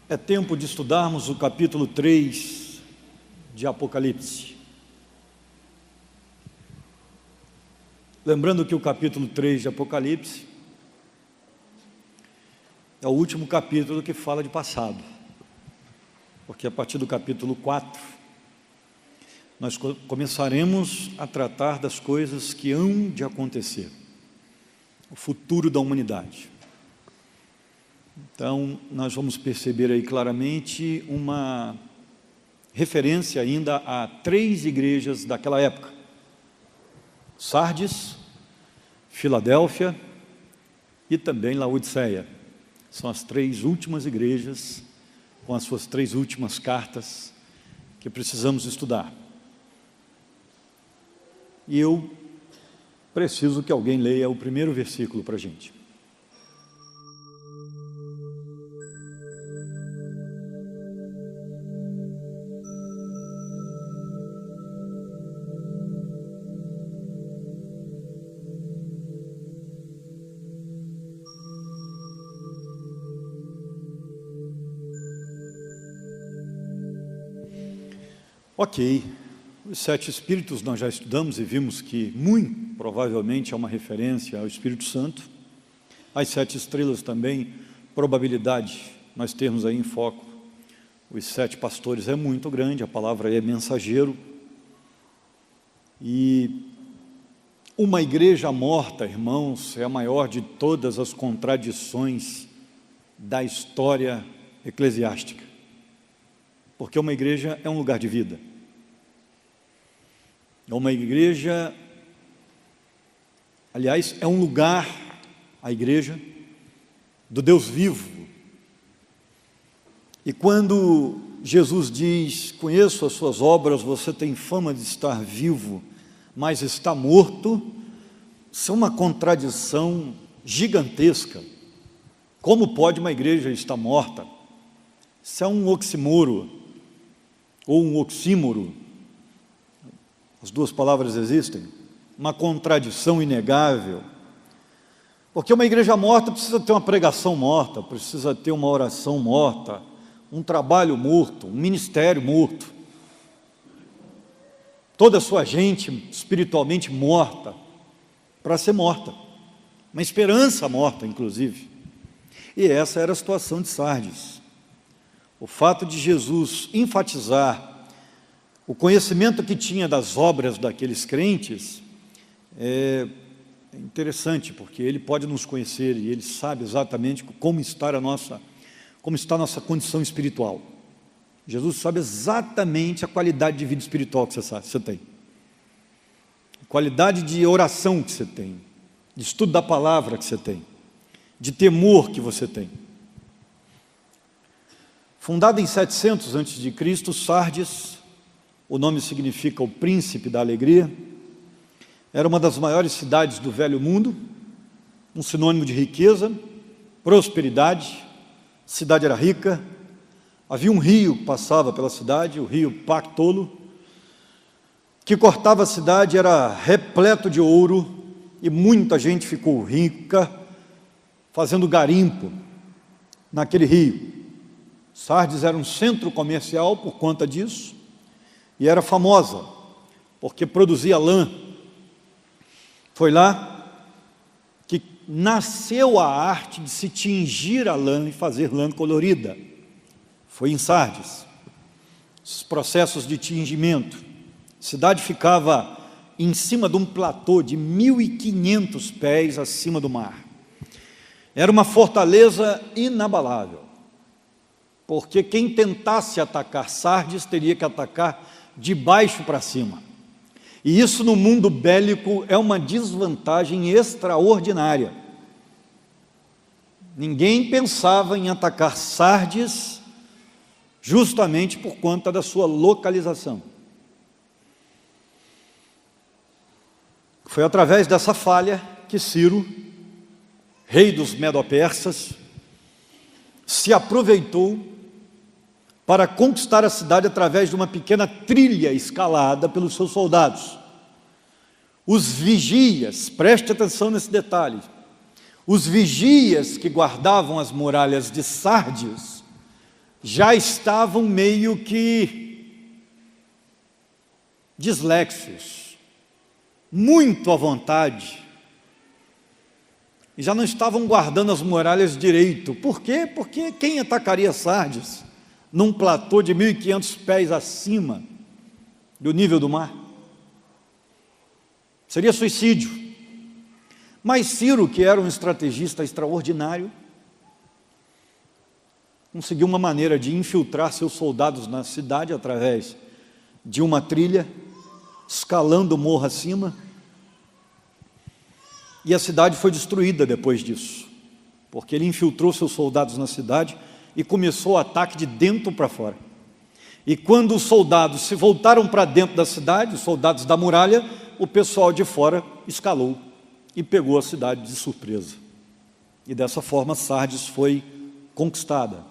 É tempo de estudarmos o capítulo 3 de Apocalipse. Lembrando que o capítulo 3 de Apocalipse é o último capítulo que fala de passado, porque a partir do capítulo 4 nós começaremos a tratar das coisas que hão de acontecer, o futuro da humanidade. Então, nós vamos perceber aí claramente uma referência ainda a 3 igrejas daquela época: Sardes, Filadélfia e também Laodiceia. São as 3 últimas igrejas, com as suas 3 últimas cartas, que precisamos estudar. E eu preciso que alguém leia o primeiro versículo para a gente. Ok, os 7 Espíritos nós já estudamos e vimos que muito provavelmente é uma referência ao Espírito Santo. As 7 estrelas também, probabilidade nós termos aí em foco os 7 pastores é muito grande, a palavra é mensageiro. E uma igreja morta, irmãos, é a maior de todas as contradições da história eclesiástica. Porque uma igreja é um lugar de vida. Uma igreja, aliás, é um lugar, a igreja, do Deus vivo. E quando Jesus diz: conheço as suas obras, você tem fama de estar vivo, mas está morto, isso é uma contradição gigantesca. Como pode uma igreja estar morta? Isso é um oxímoro, ou um oxímoro, as 2 palavras existem, uma contradição inegável, porque uma igreja morta precisa ter uma pregação morta, precisa ter uma oração morta, um trabalho morto, um ministério morto, toda a sua gente espiritualmente morta, para ser morta, uma esperança morta inclusive. E essa era a situação de Sardes. O fato de Jesus enfatizar o conhecimento que tinha das obras daqueles crentes é interessante, porque ele pode nos conhecer e ele sabe exatamente como está a nossa condição espiritual. Jesus sabe exatamente a qualidade de vida espiritual que você tem, a qualidade de oração que você tem, de estudo da palavra que você tem, de temor que você tem. Fundada em 700 a.C., Sardes, o nome significa o príncipe da alegria, era uma das maiores cidades do velho mundo, um sinônimo de riqueza, prosperidade. A cidade era rica, havia um rio que passava pela cidade, o rio Pactolo, que cortava a cidade, era repleto de ouro, e muita gente ficou rica fazendo garimpo naquele rio. Sardes era um centro comercial por conta disso, e era famosa, porque produzia lã. Foi lá que nasceu a arte de se tingir a lã e fazer lã colorida. Foi em Sardes, esses processos de tingimento. A cidade ficava em cima de um platô de 1.500 pés acima do mar. Era uma fortaleza inabalável, porque quem tentasse atacar Sardes teria que atacar de baixo para cima. E isso no mundo bélico é uma desvantagem extraordinária. Ninguém pensava em atacar Sardes justamente por conta da sua localização. Foi através dessa falha que Ciro, rei dos Medo-Persas, se aproveitou para conquistar a cidade através de uma pequena trilha escalada pelos seus soldados. Os vigias, preste atenção nesse detalhe, os vigias que guardavam as muralhas de Sardes já estavam meio que dislexos, muito à vontade, e já não estavam guardando as muralhas direito. Por quê? Porque quem atacaria Sardes num platô de 1.500 pés acima do nível do mar? Seria suicídio. Mas Ciro, que era um estrategista extraordinário, conseguiu uma maneira de infiltrar seus soldados na cidade através de uma trilha, escalando o morro acima, e a cidade foi destruída depois disso, porque ele infiltrou seus soldados na cidade e começou o ataque de dentro para fora. E quando os soldados se voltaram para dentro da cidade, os soldados da muralha, o pessoal de fora escalou e pegou a cidade de surpresa. E dessa forma Sardes foi conquistada.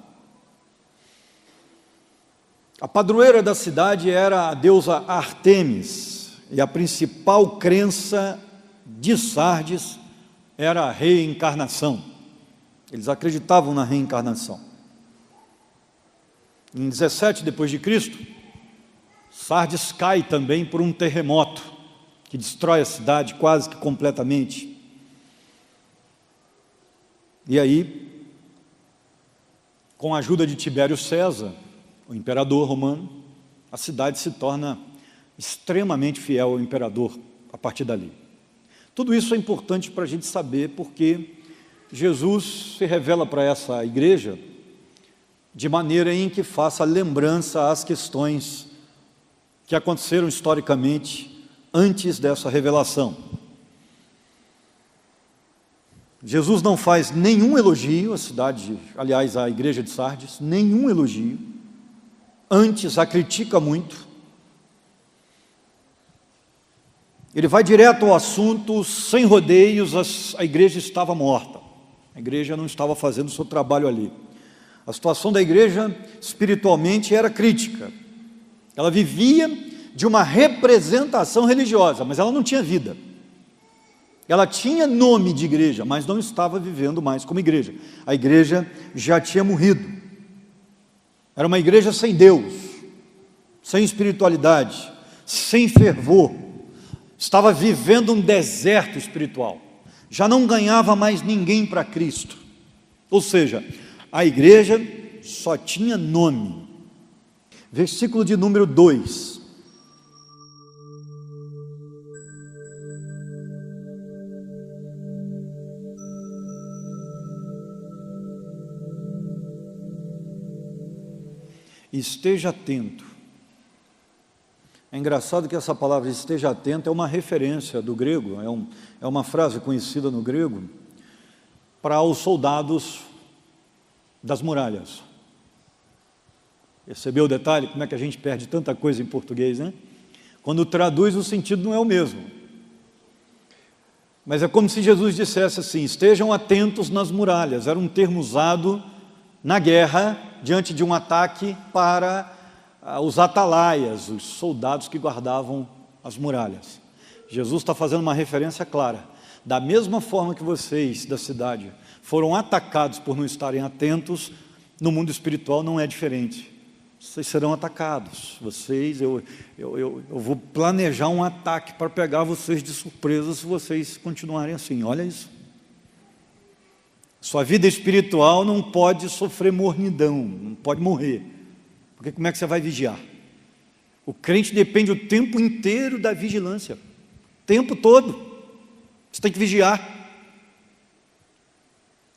A padroeira da cidade era a deusa Ártemis, e a principal crença de Sardes era a reencarnação. Eles acreditavam na reencarnação. Em 17 depois de Cristo, Sardes cai também por um terremoto que destrói a cidade quase que completamente. E aí, com a ajuda de Tibério César, o imperador romano, a cidade se torna extremamente fiel ao imperador a partir dali. Tudo isso é importante para a gente saber, porque Jesus se revela para essa igreja de maneira em que faça lembrança às questões que aconteceram historicamente antes dessa revelação. Jesus não faz nenhum elogio à cidade, aliás, à igreja de Sardes, nenhum elogio. Antes a critica muito. Ele vai direto ao assunto, sem rodeios. A igreja estava morta. A igreja não estava fazendo o seu trabalho ali. A situação da igreja espiritualmente era crítica. Ela vivia de uma representação religiosa, mas ela não tinha vida. Ela tinha nome de igreja, mas não estava vivendo mais como igreja. A igreja já tinha morrido. Era uma igreja sem Deus, sem espiritualidade, sem fervor. Estava vivendo um deserto espiritual. Já não ganhava mais ninguém para Cristo. Ou seja, a igreja só tinha nome. Versículo de número 2. Esteja atento. É engraçado que essa palavra esteja atento é uma referência do grego, é uma frase conhecida no grego para os soldados das muralhas. Percebeu o detalhe? Como é que a gente perde tanta coisa em português, né? Quando traduz, o sentido não é o mesmo. Mas é como se Jesus dissesse assim: estejam atentos nas muralhas. Era um termo usado na guerra, diante de um ataque, para os atalaias, os soldados que guardavam as muralhas. Jesus está fazendo uma referência clara. Da mesma forma que vocês da cidade foram atacados por não estarem atentos, no mundo espiritual não é diferente. Vocês serão atacados. Eu vou planejar um ataque para pegar vocês de surpresa se vocês continuarem assim. Olha isso. Sua vida espiritual não pode sofrer mornidão, não pode morrer. Porque como é que você vai vigiar? O crente depende o tempo inteiro da vigilância. O tempo todo. Você tem que vigiar.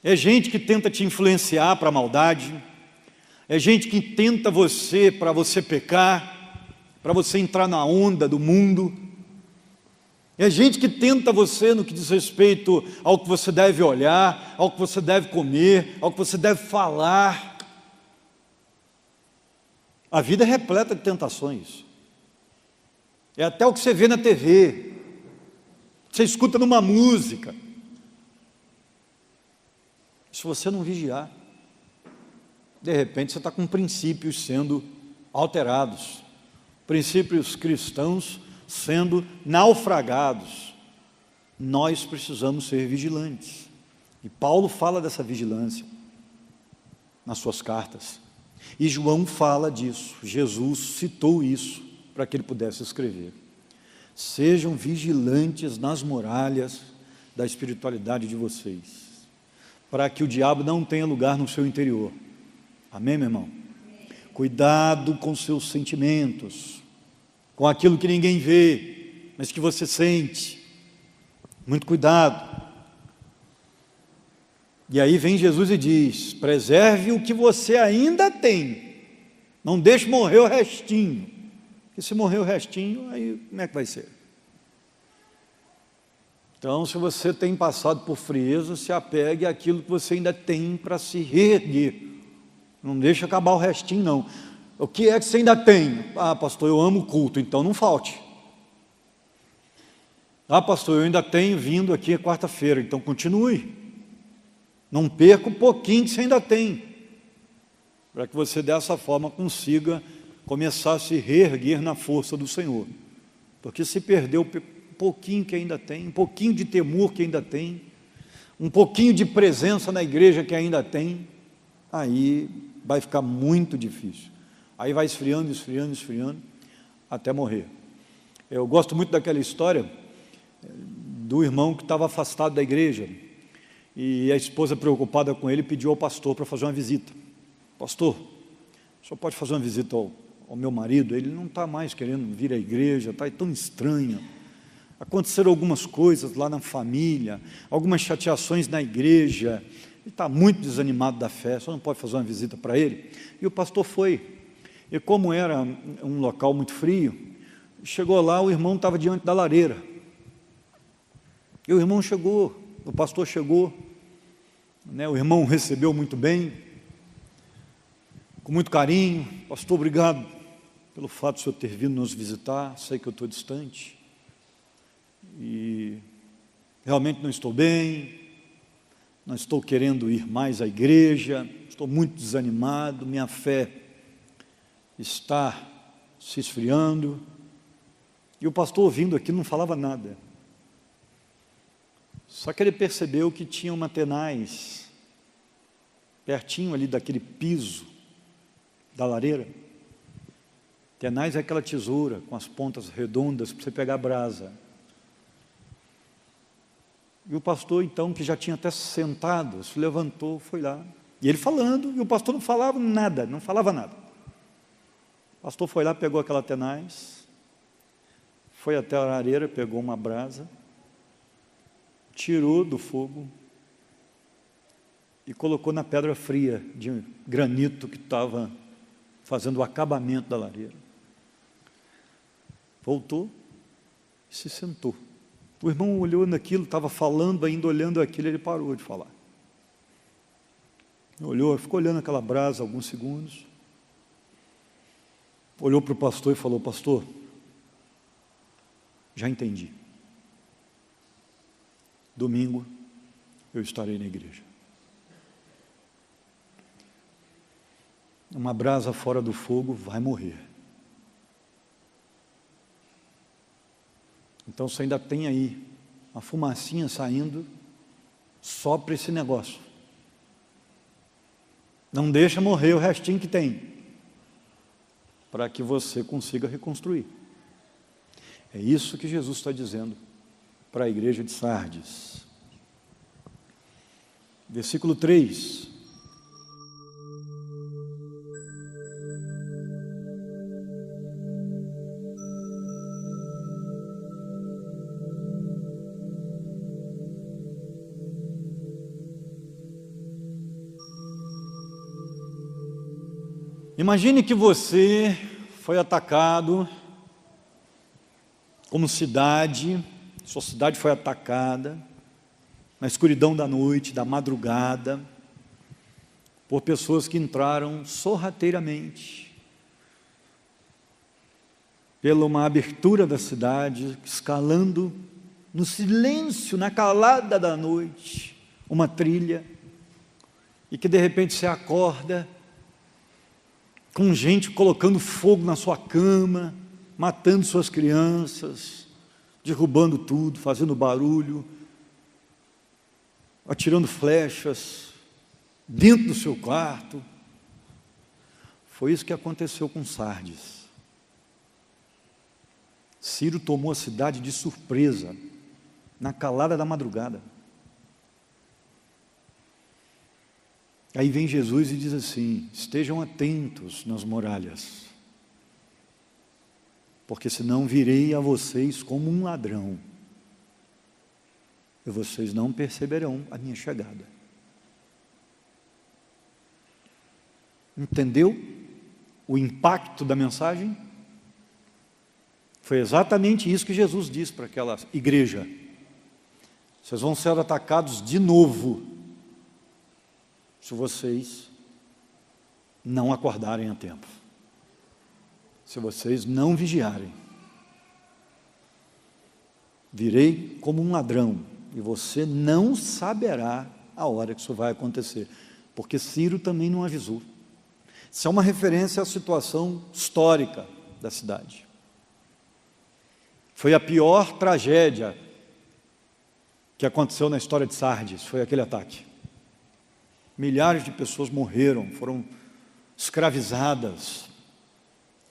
É gente que tenta te influenciar para a maldade. É gente que tenta você para você pecar, para você entrar na onda do mundo. É gente que tenta você no que diz respeito ao que você deve olhar, ao que você deve comer, ao que você deve falar. A vida é repleta de tentações. É até o que você vê na TV, você escuta numa música. Se você não vigiar, de repente você está com princípios sendo alterados, princípios cristãos sendo naufragados. Nós precisamos ser vigilantes. E Paulo fala dessa vigilância nas suas cartas. E João fala disso, Jesus citou isso para que ele pudesse escrever. Sejam vigilantes nas muralhas da espiritualidade de vocês, para que o diabo não tenha lugar no seu interior. Amém, meu irmão? Cuidado com seus sentimentos, com aquilo que ninguém vê, mas que você sente. Muito cuidado. E aí vem Jesus e diz: preserve o que você ainda tem, não deixe morrer o restinho. Porque se morrer o restinho, aí como é que vai ser? Então, se você tem passado por frieza, se apegue àquilo que você ainda tem para se reerguer. Não deixe acabar o restinho, não. O que é que você ainda tem? Ah, pastor, eu amo o culto, então não falte. Ah, pastor, eu ainda tenho vindo aqui a quarta-feira, então continue. Não perca o pouquinho que você ainda tem, para que você dessa forma consiga começar a se reerguer na força do Senhor. Porque se perdeu um pouquinho que ainda tem, um pouquinho de temor que ainda tem, um pouquinho de presença na igreja que ainda tem, aí vai ficar muito difícil. Aí vai esfriando, esfriando, esfriando, até morrer. Eu gosto muito daquela história do irmão que estava afastado da igreja, e a esposa, preocupada com ele, pediu ao pastor para fazer uma visita. Pastor, o senhor pode fazer uma visita ao meu marido? Ele não está mais querendo vir à igreja, está tão estranho. Aconteceram algumas coisas lá na família, algumas chateações na igreja, ele está muito desanimado da fé, só não pode fazer uma visita para ele. E o pastor foi, e como era um local muito frio, chegou lá, o irmão estava diante da lareira, e o irmão chegou, o pastor chegou, né, o irmão recebeu muito bem, com muito carinho. Pastor, obrigado pelo fato de o senhor ter vindo nos visitar, sei que eu estou distante, e realmente não estou bem, não estou querendo ir mais à igreja, estou muito desanimado, minha fé está se esfriando. E o pastor, ouvindo aquilo, não falava nada. Só que ele percebeu que tinha uma tenaz pertinho ali daquele piso da lareira. Tenaz é aquela tesoura com as pontas redondas para você pegar a brasa. E o pastor, então, que já tinha até sentado, se levantou, foi lá. E ele falando, e o pastor não falava nada, não falava nada. O pastor foi lá, pegou aquela tenaz, foi até a lareira, pegou uma brasa, tirou do fogo e colocou na pedra fria de granito que estava fazendo o acabamento da lareira. Voltou e se sentou. O irmão olhou naquilo, estava falando, ainda olhando aquilo, ele parou de falar. Olhou, ficou olhando aquela brasa alguns segundos, olhou para o pastor e falou: pastor, já entendi. Domingo eu estarei na igreja. Uma brasa fora do fogo vai morrer. Então você ainda tem aí uma fumacinha saindo, só para esse negócio. Não deixa morrer o restinho que tem, para que você consiga reconstruir. É isso que Jesus está dizendo para a igreja de Sardes. Versículo 3. Imagine que você foi atacado como cidade, sua cidade foi atacada na escuridão da noite, da madrugada, por pessoas que entraram sorrateiramente pela uma abertura da cidade, escalando no silêncio, na calada da noite, uma trilha, e que de repente você acorda com gente colocando fogo na sua cama, matando suas crianças, derrubando tudo, fazendo barulho, atirando flechas dentro do seu quarto. Foi isso que aconteceu com Sardes. Ciro tomou a cidade de surpresa, na calada da madrugada. Aí vem Jesus e diz assim: estejam atentos nas muralhas, porque senão virei a vocês como um ladrão, e vocês não perceberão a minha chegada. Entendeu o impacto da mensagem? Foi exatamente isso que Jesus disse para aquela igreja: vocês vão ser atacados de novo, se vocês não acordarem a tempo, se vocês não vigiarem. Virei como um ladrão, e você não saberá a hora que isso vai acontecer, porque Ciro também não avisou. Isso é uma referência à situação histórica da cidade. Foi a pior tragédia que aconteceu na história de Sardes, foi aquele ataque. Milhares de pessoas morreram, foram escravizadas,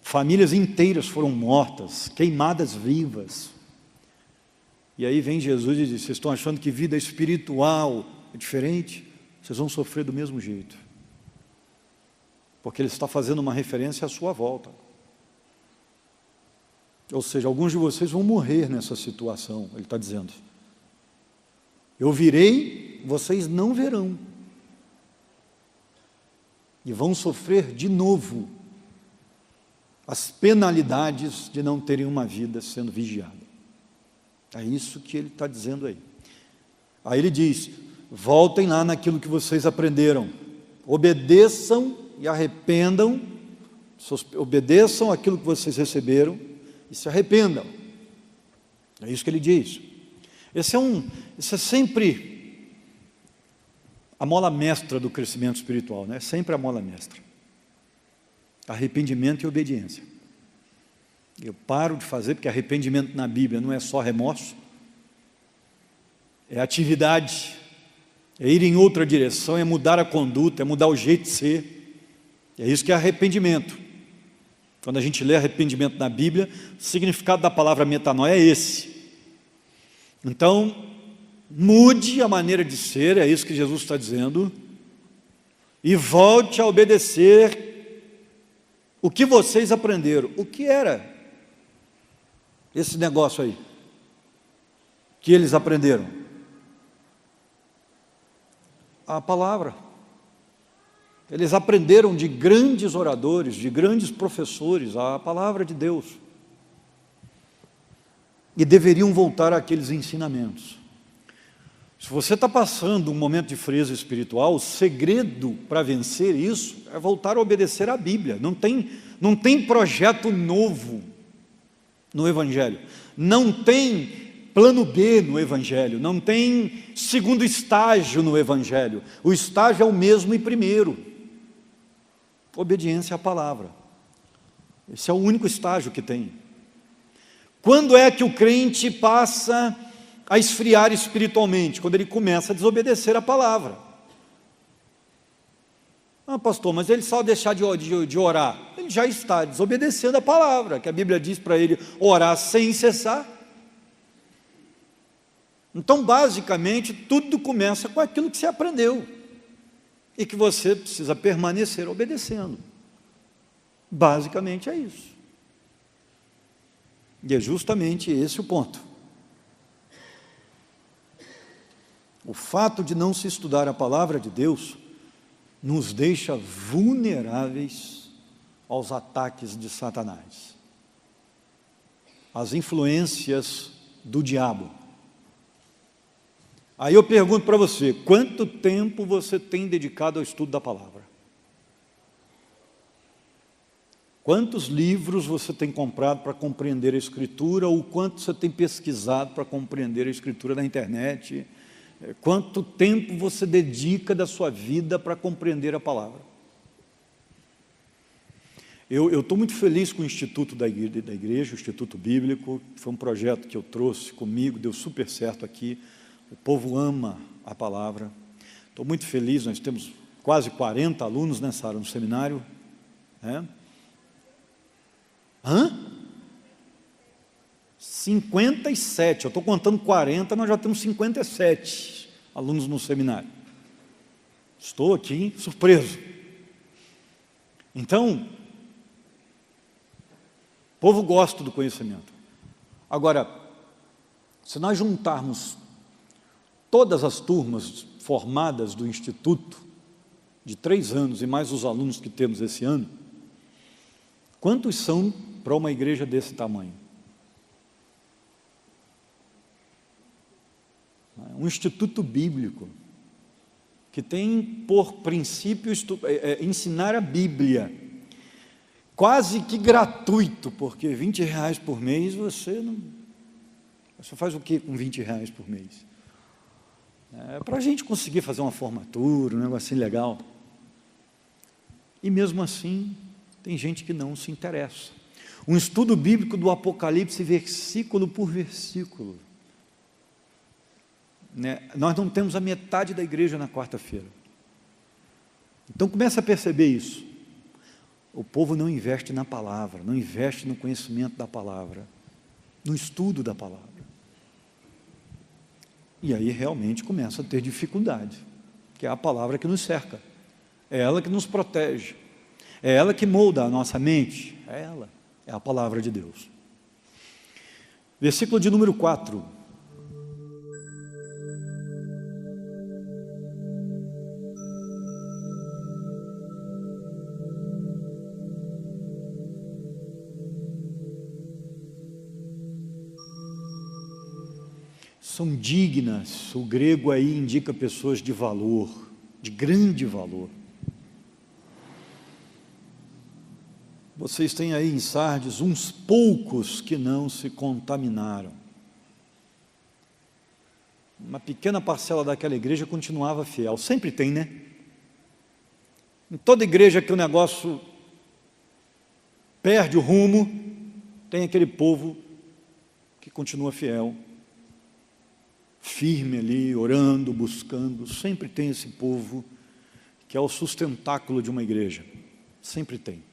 famílias inteiras foram mortas, queimadas vivas. E aí vem Jesus e diz: vocês estão achando que vida espiritual é diferente? Vocês vão sofrer do mesmo jeito, porque Ele está fazendo uma referência à sua volta. Ou seja, alguns de vocês vão morrer nessa situação, Ele está dizendo. Eu virei, vocês não verão, e vão sofrer de novo as penalidades de não terem uma vida sendo vigiada. É isso que Ele está dizendo aí. Aí Ele diz: voltem lá naquilo que vocês aprenderam, obedeçam e arrependam, obedeçam aquilo que vocês receberam e se arrependam. É isso que Ele diz. Isso é sempre a mola mestra do crescimento espiritual, né? Sempre a mola mestra. Arrependimento e obediência. Eu paro de fazer, porque arrependimento na Bíblia não é só remorso, é atividade, é ir em outra direção, é mudar a conduta, é mudar o jeito de ser. É isso que é arrependimento. Quando a gente lê arrependimento na Bíblia, o significado da palavra metanoia é esse. Então, mude a maneira de ser, é isso que Jesus está dizendo, e volte a obedecer o que vocês aprenderam. O que era esse negócio aí que eles aprenderam? A palavra. Eles aprenderam de grandes oradores, de grandes professores, a palavra de Deus, e deveriam voltar àqueles ensinamentos. Se você está passando um momento de frieza espiritual, o segredo para vencer isso é voltar a obedecer à Bíblia. Não tem projeto novo no Evangelho, não tem plano B no Evangelho, não tem segundo estágio no Evangelho. O estágio é o mesmo e primeiro: obediência à palavra. Esse é o único estágio que tem. Quando é que o crente passa a esfriar espiritualmente? Quando ele começa a desobedecer a palavra. Ah, pastor, mas ele só deixar de orar. Ele já está desobedecendo a palavra, que a Bíblia diz para ele orar sem cessar. Então, basicamente, tudo começa com aquilo que você aprendeu e que você precisa permanecer obedecendo. Basicamente é isso. E é justamente esse o ponto. O fato de não se estudar a palavra de Deus nos deixa vulneráveis aos ataques de Satanás, às influências do diabo. Aí eu pergunto para você: quanto tempo você tem dedicado ao estudo da palavra? Quantos livros você tem comprado para compreender a Escritura, ou quanto você tem pesquisado para compreender a Escritura na internet? Quanto tempo você dedica da sua vida para compreender a palavra? Eu estou muito feliz com o Instituto da Igreja, o Instituto Bíblico. Foi um projeto que eu trouxe comigo, deu super certo aqui. O povo ama a palavra. Estou muito feliz, nós temos quase 40 alunos nessa área no seminário. É? Hã? 57, eu estou contando 40, nós já temos 57 alunos no seminário. Estou aqui surpreso. Então, o povo gosta do conhecimento. Agora, se nós juntarmos todas as turmas formadas do Instituto, de 3 anos, e mais os alunos que temos esse ano, quantos são para uma igreja desse tamanho? Um instituto bíblico, que tem por princípio ensinar a Bíblia, quase que gratuito, porque R$20 por mês você faz o que com R$20 por mês? Para a gente conseguir fazer uma formatura, um negocinho legal. E mesmo assim, tem gente que não se interessa. Um estudo bíblico do Apocalipse, versículo por versículo. Nós não temos a metade da igreja na quarta-feira. Então começa a perceber isso. O povo não investe na palavra, não investe no conhecimento da palavra, no estudo da palavra. E aí realmente começa a ter dificuldade, que é a palavra que nos cerca, é ela que nos protege, é ela que molda a nossa mente, é ela, é a palavra de Deus. Versículo de número 4. São dignas, o grego aí indica pessoas de valor, de grande valor. Vocês têm aí em Sardes uns poucos que não se contaminaram. Uma pequena parcela daquela igreja continuava fiel, sempre tem, né? Em toda igreja que o negócio perde o rumo, tem aquele povo que continua fiel, firme ali, orando, buscando. Sempre tem esse povo que é o sustentáculo de uma igreja, sempre tem.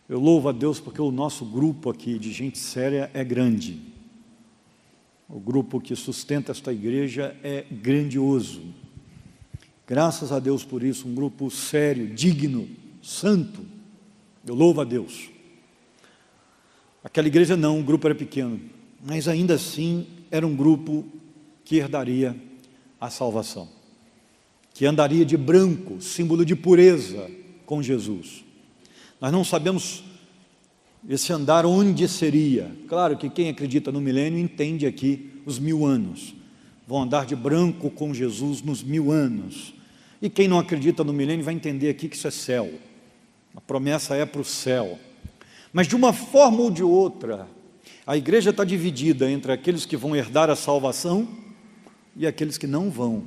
Eu louvo a Deus porque o nosso grupo aqui de gente séria é grande. O grupo que sustenta esta igreja é grandioso. Graças a Deus por isso, um grupo sério, digno, santo. Eu louvo a Deus. Aquela igreja não, o grupo era pequeno, mas ainda assim era um grupo que herdaria a salvação, que andaria de branco, símbolo de pureza com Jesus. Nós não sabemos esse andar onde seria. Claro que quem acredita no milênio entende aqui os 1000 anos. Vão andar de branco com Jesus nos 1000 anos. E quem não acredita no milênio vai entender aqui que isso é céu. A promessa é para o céu. Mas de uma forma ou de outra, a igreja está dividida entre aqueles que vão herdar a salvação e aqueles que não vão.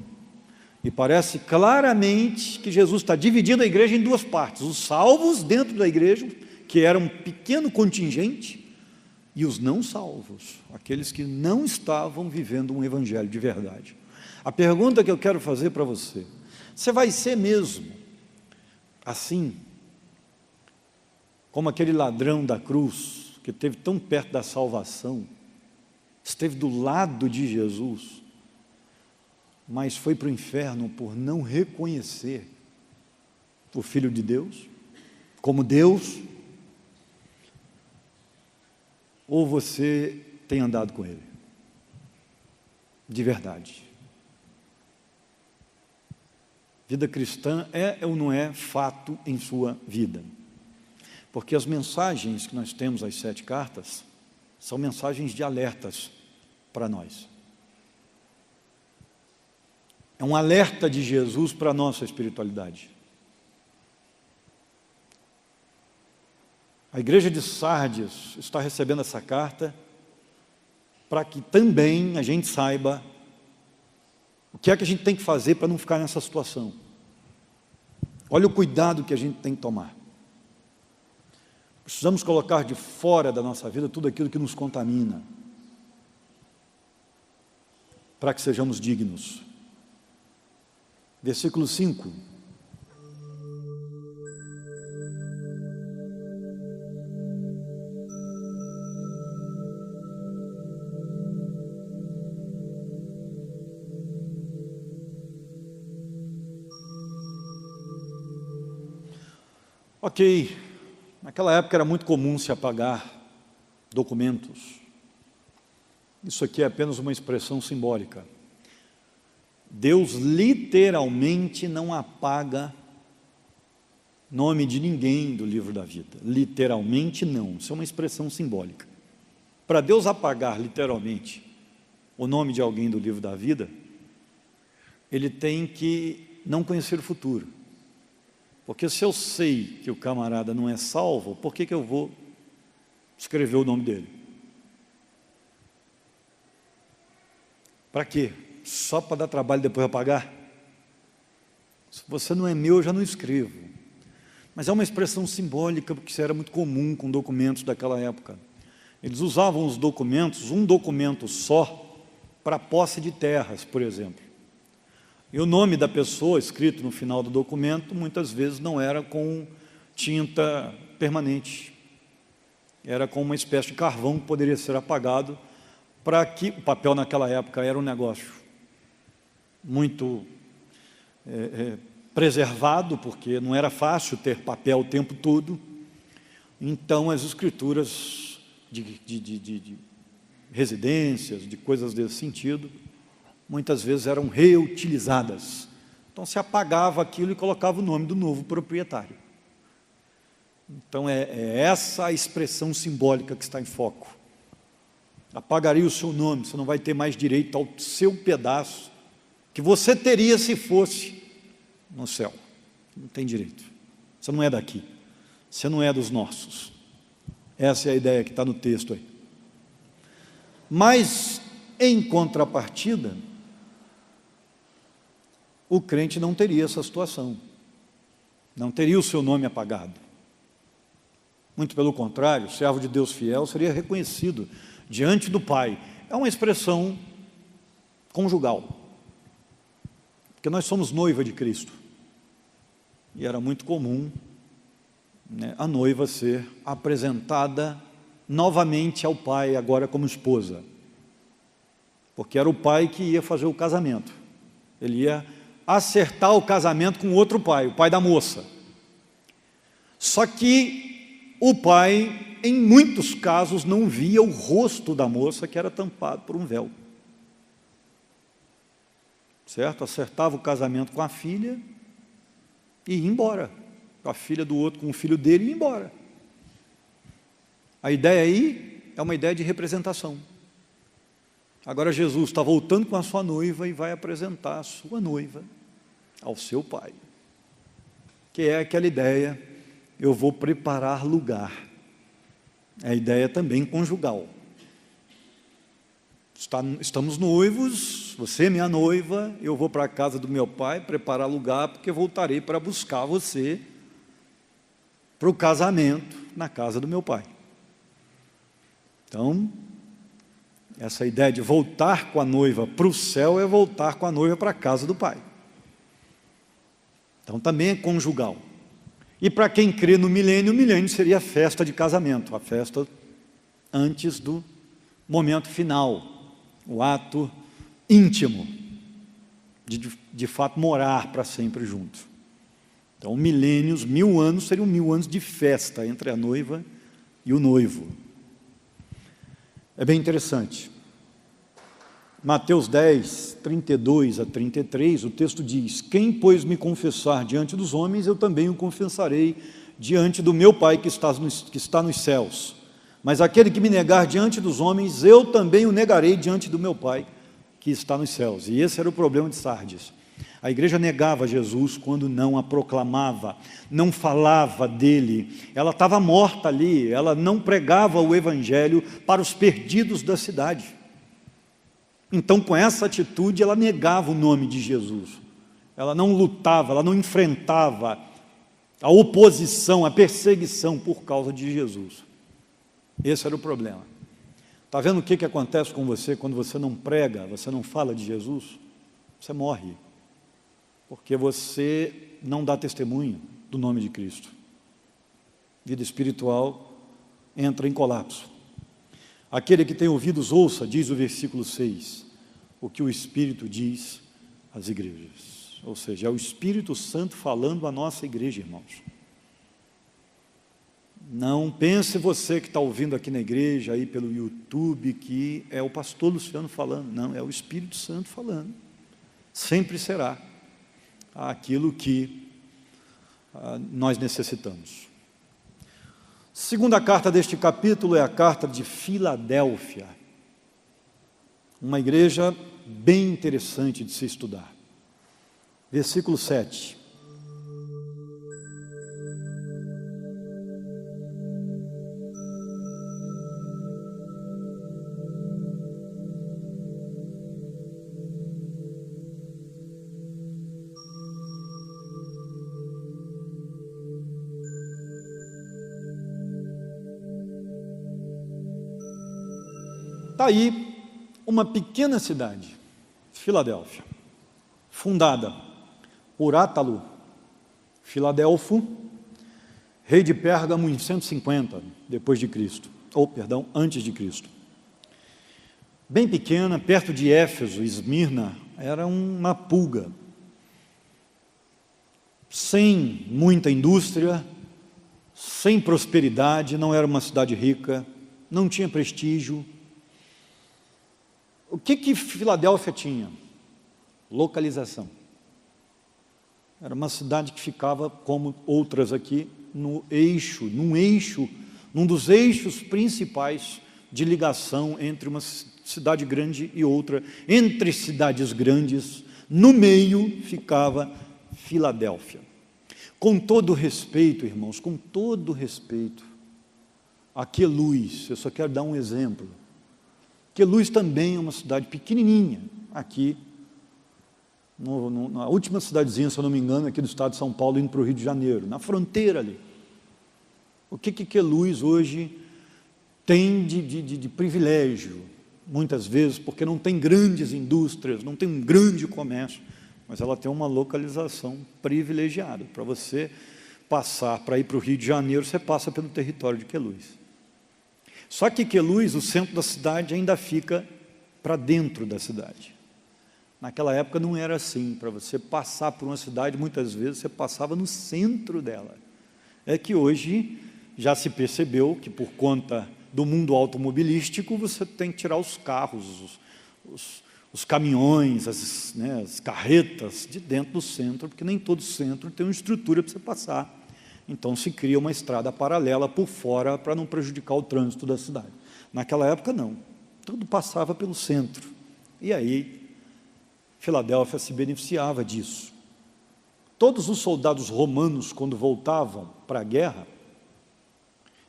E parece claramente que Jesus está dividindo a igreja em 2 partes. Os salvos dentro da igreja, que era um pequeno contingente, e os não salvos, aqueles que não estavam vivendo um evangelho de verdade. A pergunta que eu quero fazer para você: você vai ser mesmo assim, como aquele ladrão da cruz, que esteve tão perto da salvação, esteve do lado de Jesus, mas foi para o inferno por não reconhecer o Filho de Deus como Deus? Ou você tem andado com Ele de verdade? Vida cristã é ou não é fato em sua vida? Porque as mensagens que nós temos, as 7 cartas, são mensagens de alertas para nós. É um alerta de Jesus para a nossa espiritualidade. A igreja de Sardes está recebendo essa carta para que também a gente saiba o que é que a gente tem que fazer para não ficar nessa situação. Olha o cuidado que a gente tem que tomar. Precisamos colocar de fora da nossa vida tudo aquilo que nos contamina, para que sejamos dignos. Versículo 5. Ok, naquela época era muito comum se apagar documentos. Isso aqui é apenas uma expressão simbólica. Deus literalmente não apaga nome de ninguém do livro da vida. Literalmente não, isso é uma expressão simbólica. Para Deus apagar literalmente o nome de alguém do livro da vida, Ele tem que não conhecer o futuro. Porque se eu sei que o camarada não é salvo, por que eu vou escrever o nome dele? Para quê? Só para dar trabalho e depois apagar? Se você não é meu, eu já não escrevo. Mas é uma expressão simbólica, porque isso era muito comum com documentos daquela época. Eles usavam os documentos, um documento só, para a posse de terras, por exemplo. E o nome da pessoa, escrito no final do documento, muitas vezes não era com tinta permanente. Era com uma espécie de carvão que poderia ser apagado, para que o papel naquela época era um negócio muito preservado, porque não era fácil ter papel o tempo todo. Então as escrituras de residências, de coisas desse sentido, muitas vezes eram reutilizadas. Então se apagava aquilo e colocava o nome do novo proprietário. Então é essa a expressão simbólica que está em foco. Apagaria o seu nome, você não vai ter mais direito ao seu pedaço, que você teria se fosse no céu. Não tem direito. Você não é daqui. Você não é dos nossos. Essa é a ideia que está no texto aí. Mas, em contrapartida, o crente não teria essa situação. Não teria o seu nome apagado. Muito pelo contrário, o servo de Deus fiel seria reconhecido diante do Pai. É uma expressão conjugal. Porque nós somos noiva de Cristo. E era muito comum, né, a noiva ser apresentada novamente ao pai, agora como esposa. Porque era o pai que ia fazer o casamento. Ele ia acertar o casamento com outro pai, o pai da moça. Só que o pai, em muitos casos, não via o rosto da moça, que era tampado por um véu. Certo? Acertava o casamento com a filha e ia embora. A filha do outro com o filho dele ia embora. A ideia aí é uma ideia de representação. Agora Jesus está voltando com a sua noiva e vai apresentar a sua noiva ao seu pai. Que é aquela ideia, eu vou preparar lugar. É a ideia também conjugal. Estamos noivos, você é minha noiva, eu vou para a casa do meu pai preparar lugar, porque voltarei para buscar você para o casamento na casa do meu pai. Então, essa ideia de voltar com a noiva para o céu é voltar com a noiva para a casa do pai. Então também é conjugal. E para quem crê no milênio, o milênio seria a festa de casamento, a festa antes do momento final, o ato íntimo, de fato morar para sempre junto. Então milênios, 1000 anos, seriam 1000 anos de festa entre a noiva e o noivo. É bem interessante. Mateus 10, 32 a 33, o texto diz: quem, pois, me confessar diante dos homens, eu também o confessarei diante do meu Pai que está nos céus. Mas aquele que me negar diante dos homens, eu também o negarei diante do meu Pai que está nos céus. E esse era o problema de Sardes. A igreja negava Jesus quando não a proclamava, não falava dele. Ela estava morta ali, ela não pregava o evangelho para os perdidos da cidade. Então, com essa atitude, ela negava o nome de Jesus. Ela não lutava, ela não enfrentava a oposição, a perseguição por causa de Jesus. Esse era o problema. Está vendo o que acontece com você quando você não prega, você não fala de Jesus? Você morre. Porque você não dá testemunho do nome de Cristo. Vida espiritual entra em colapso. Aquele que tem ouvidos, ouça, diz o versículo 6, o que o Espírito diz às igrejas. Ou seja, é o Espírito Santo falando à nossa igreja, irmãos. Não pense você que está ouvindo aqui na igreja, aí pelo YouTube, que é o pastor Luciano falando. Não, é o Espírito Santo falando. Sempre será aquilo que nós necessitamos. Segunda carta deste capítulo é a carta de Filadélfia. Uma igreja bem interessante de se estudar. Versículo 7. Está aí uma pequena cidade, Filadélfia, fundada por Átalo, Filadelfo, rei de Pérgamo em 150 depois de Cristo, antes de Cristo. Bem pequena, perto de Éfeso, Esmirna, era uma pulga, sem muita indústria, sem prosperidade, não era uma cidade rica, não tinha prestígio. O que Filadélfia tinha? Localização. Era uma cidade que ficava, como outras aqui, num dos eixos principais de ligação entre uma cidade grande e outra. Entre cidades grandes, no meio ficava Filadélfia. Com todo respeito, irmãos, com todo respeito, Queluz, eu só quero dar um exemplo. Queluz também é uma cidade pequenininha, aqui, na última cidadezinha, se eu não me engano, aqui do estado de São Paulo, indo para o Rio de Janeiro, na fronteira ali. O que Queluz hoje tem de privilégio? Muitas vezes, porque não tem grandes indústrias, não tem um grande comércio, mas ela tem uma localização privilegiada. Para você passar, para ir para o Rio de Janeiro, você passa pelo território de Queluz. Só que Queluz, o centro da cidade, ainda fica para dentro da cidade. Naquela época não era assim. Para você passar por uma cidade, muitas vezes você passava no centro dela. É que hoje já se percebeu que, por conta do mundo automobilístico, você tem que tirar os carros, os caminhões, as carretas de dentro do centro, porque nem todo centro tem uma estrutura para você passar. Então se cria uma estrada paralela por fora para não prejudicar o trânsito da cidade. Naquela época não, tudo passava pelo centro. E aí Filadélfia se beneficiava disso. Todos os soldados romanos, quando voltavam para a guerra,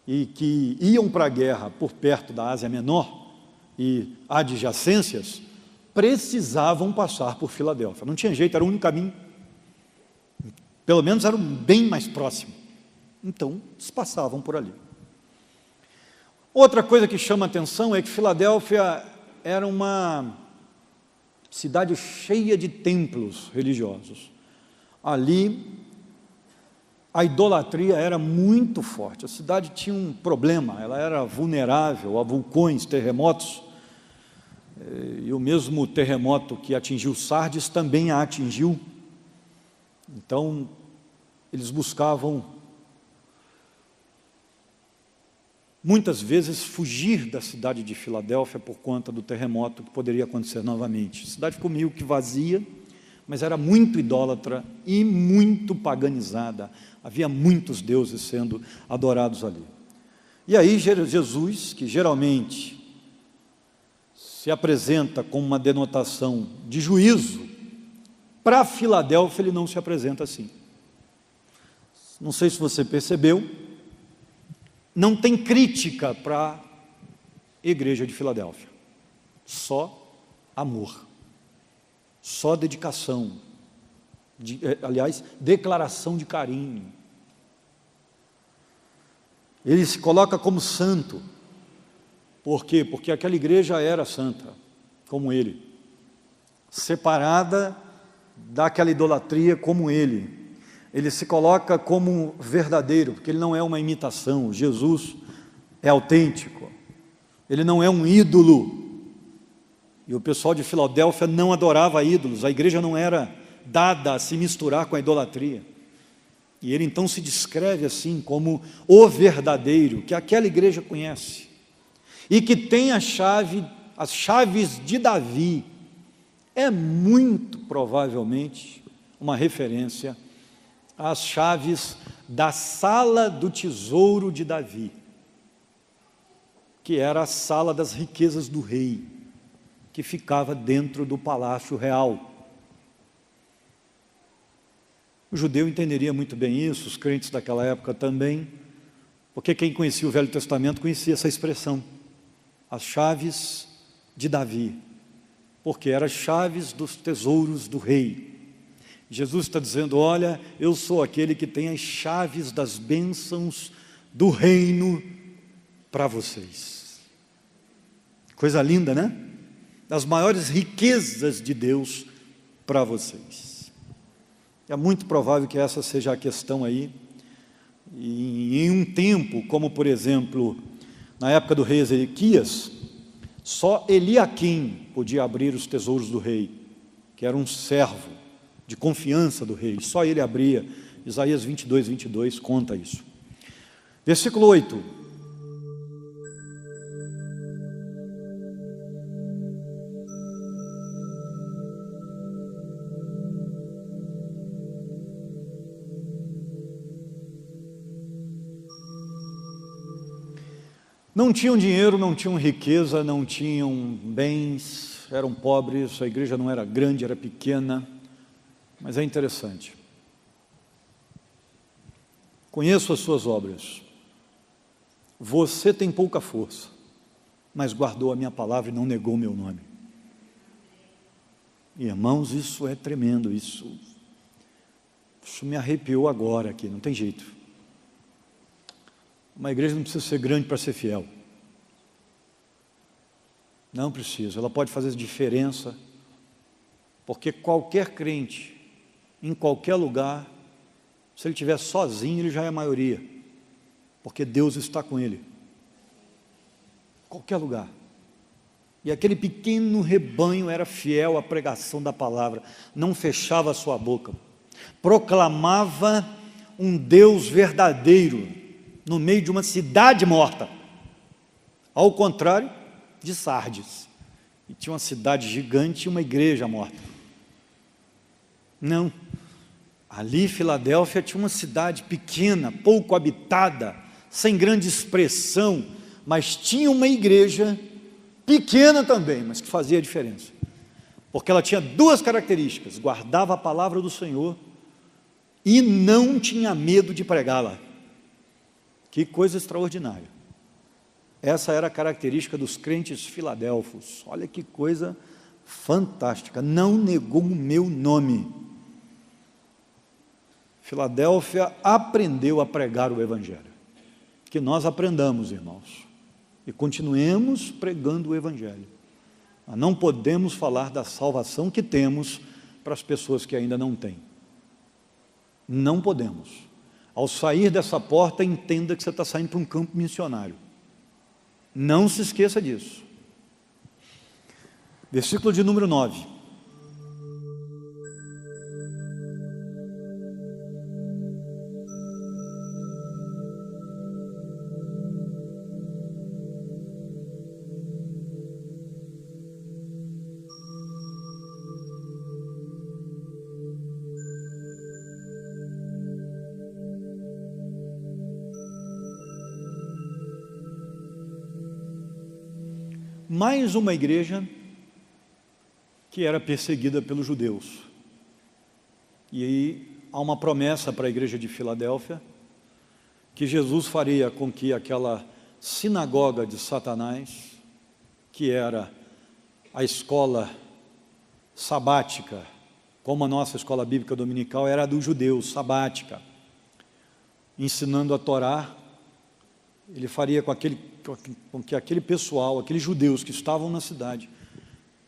e que iam para a guerra por perto da Ásia Menor e adjacências, precisavam passar por Filadélfia. Não tinha jeito, era o único caminho. Pelo menos era bem mais próximo. Então, eles passavam por ali. Outra coisa que chama a atenção é que Filadélfia era uma cidade cheia de templos religiosos. Ali, a idolatria era muito forte. A cidade tinha um problema, ela era vulnerável a vulcões, terremotos. E o mesmo terremoto que atingiu Sardes também a atingiu. Então, eles buscavam muitas vezes fugir da cidade de Filadélfia por conta do terremoto que poderia acontecer novamente. A cidade ficou meio que vazia, mas era muito idólatra e muito paganizada. Havia muitos deuses sendo adorados ali. E aí Jesus, que geralmente se apresenta com uma denotação de juízo, para Filadélfia ele não se apresenta assim. Não sei se você percebeu, não tem crítica para a igreja de Filadélfia, só amor, só dedicação, aliás, declaração de carinho. Ele se coloca como santo. Por quê? Porque aquela igreja era santa, como ele, separada daquela idolatria como ele. Ele se coloca como verdadeiro, porque ele não é uma imitação. Jesus é autêntico, ele não é um ídolo. E o pessoal de Filadélfia não adorava ídolos, a igreja não era dada a se misturar com a idolatria. E ele então se descreve assim como o verdadeiro, que aquela igreja conhece, e que tem as chaves de Davi. É muito provavelmente uma referência às chaves da sala do tesouro de Davi, que era a sala das riquezas do rei, que ficava dentro do palácio real. O judeu entenderia muito bem isso, os crentes daquela época também, porque quem conhecia o Velho Testamento conhecia essa expressão, as chaves de Davi, porque eram as chaves dos tesouros do rei. Jesus está dizendo: olha, eu sou aquele que tem as chaves das bênçãos do reino para vocês. Coisa linda, né? Das maiores riquezas de Deus para vocês. É muito provável que essa seja a questão aí. E em um tempo, como por exemplo, na época do rei Ezequias, só Eliaquim podia abrir os tesouros do rei, que era um servo de confiança do rei, só ele abria. Isaías 22, 22 conta isso. Versículo 8. Não tinham dinheiro, não tinham riqueza, não tinham bens, eram pobres, a igreja não era grande, era pequena, mas é interessante. Conheço as suas obras. Você tem pouca força, mas guardou a minha palavra e não negou o meu nome. Irmãos, isso é tremendo, isso me arrepiou agora aqui, não tem jeito. Uma igreja não precisa ser grande para ser fiel. Não precisa, ela pode fazer diferença, porque qualquer crente, em qualquer lugar, se ele estiver sozinho, ele já é a maioria, porque Deus está com ele. Qualquer lugar. E aquele pequeno rebanho era fiel à pregação da palavra, não fechava a sua boca, proclamava um Deus verdadeiro, no meio de uma cidade morta, ao contrário de Sardes, e tinha uma cidade gigante e uma igreja morta. Não, ali Filadélfia tinha uma cidade pequena, pouco habitada, sem grande expressão, mas tinha uma igreja pequena também, mas que fazia a diferença, porque ela tinha duas características: guardava a palavra do Senhor e não tinha medo de pregá-la. Que coisa extraordinária. Essa era a característica dos crentes filadelfos. Olha que coisa fantástica. Não negou o meu nome. Filadélfia aprendeu a pregar o Evangelho. Que nós aprendamos, irmãos, e continuemos pregando o Evangelho. Mas não podemos falar da salvação que temos para as pessoas que ainda não têm. Não podemos. Ao sair dessa porta, entenda que você está saindo para um campo missionário. Não se esqueça disso. Versículo de número 9. Mais uma igreja que era perseguida pelos judeus. E aí há uma promessa para a igreja de Filadélfia, que Jesus faria com que aquela sinagoga de Satanás, que era a escola sabática, como a nossa escola bíblica dominical, era a dos judeus, sabática, ensinando a Torá, ele faria com que aquele pessoal, aqueles judeus que estavam na cidade,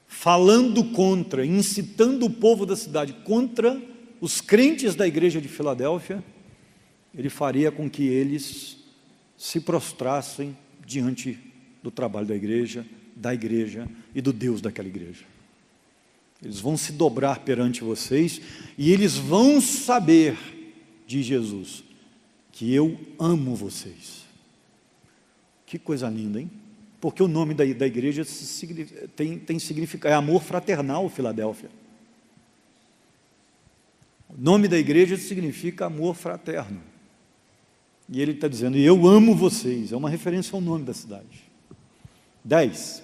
falando contra, incitando o povo da cidade contra os crentes da igreja de Filadélfia, ele faria com que eles se prostrassem diante do trabalho da igreja e do Deus daquela igreja. Eles vão se dobrar perante vocês e eles vão saber diz Jesus, que eu amo vocês. Que coisa linda, hein? Porque o nome da igreja tem significado, é amor fraternal, Filadélfia. O nome da igreja significa amor fraterno. E ele está dizendo, eu amo vocês, é uma referência ao nome da cidade. 10.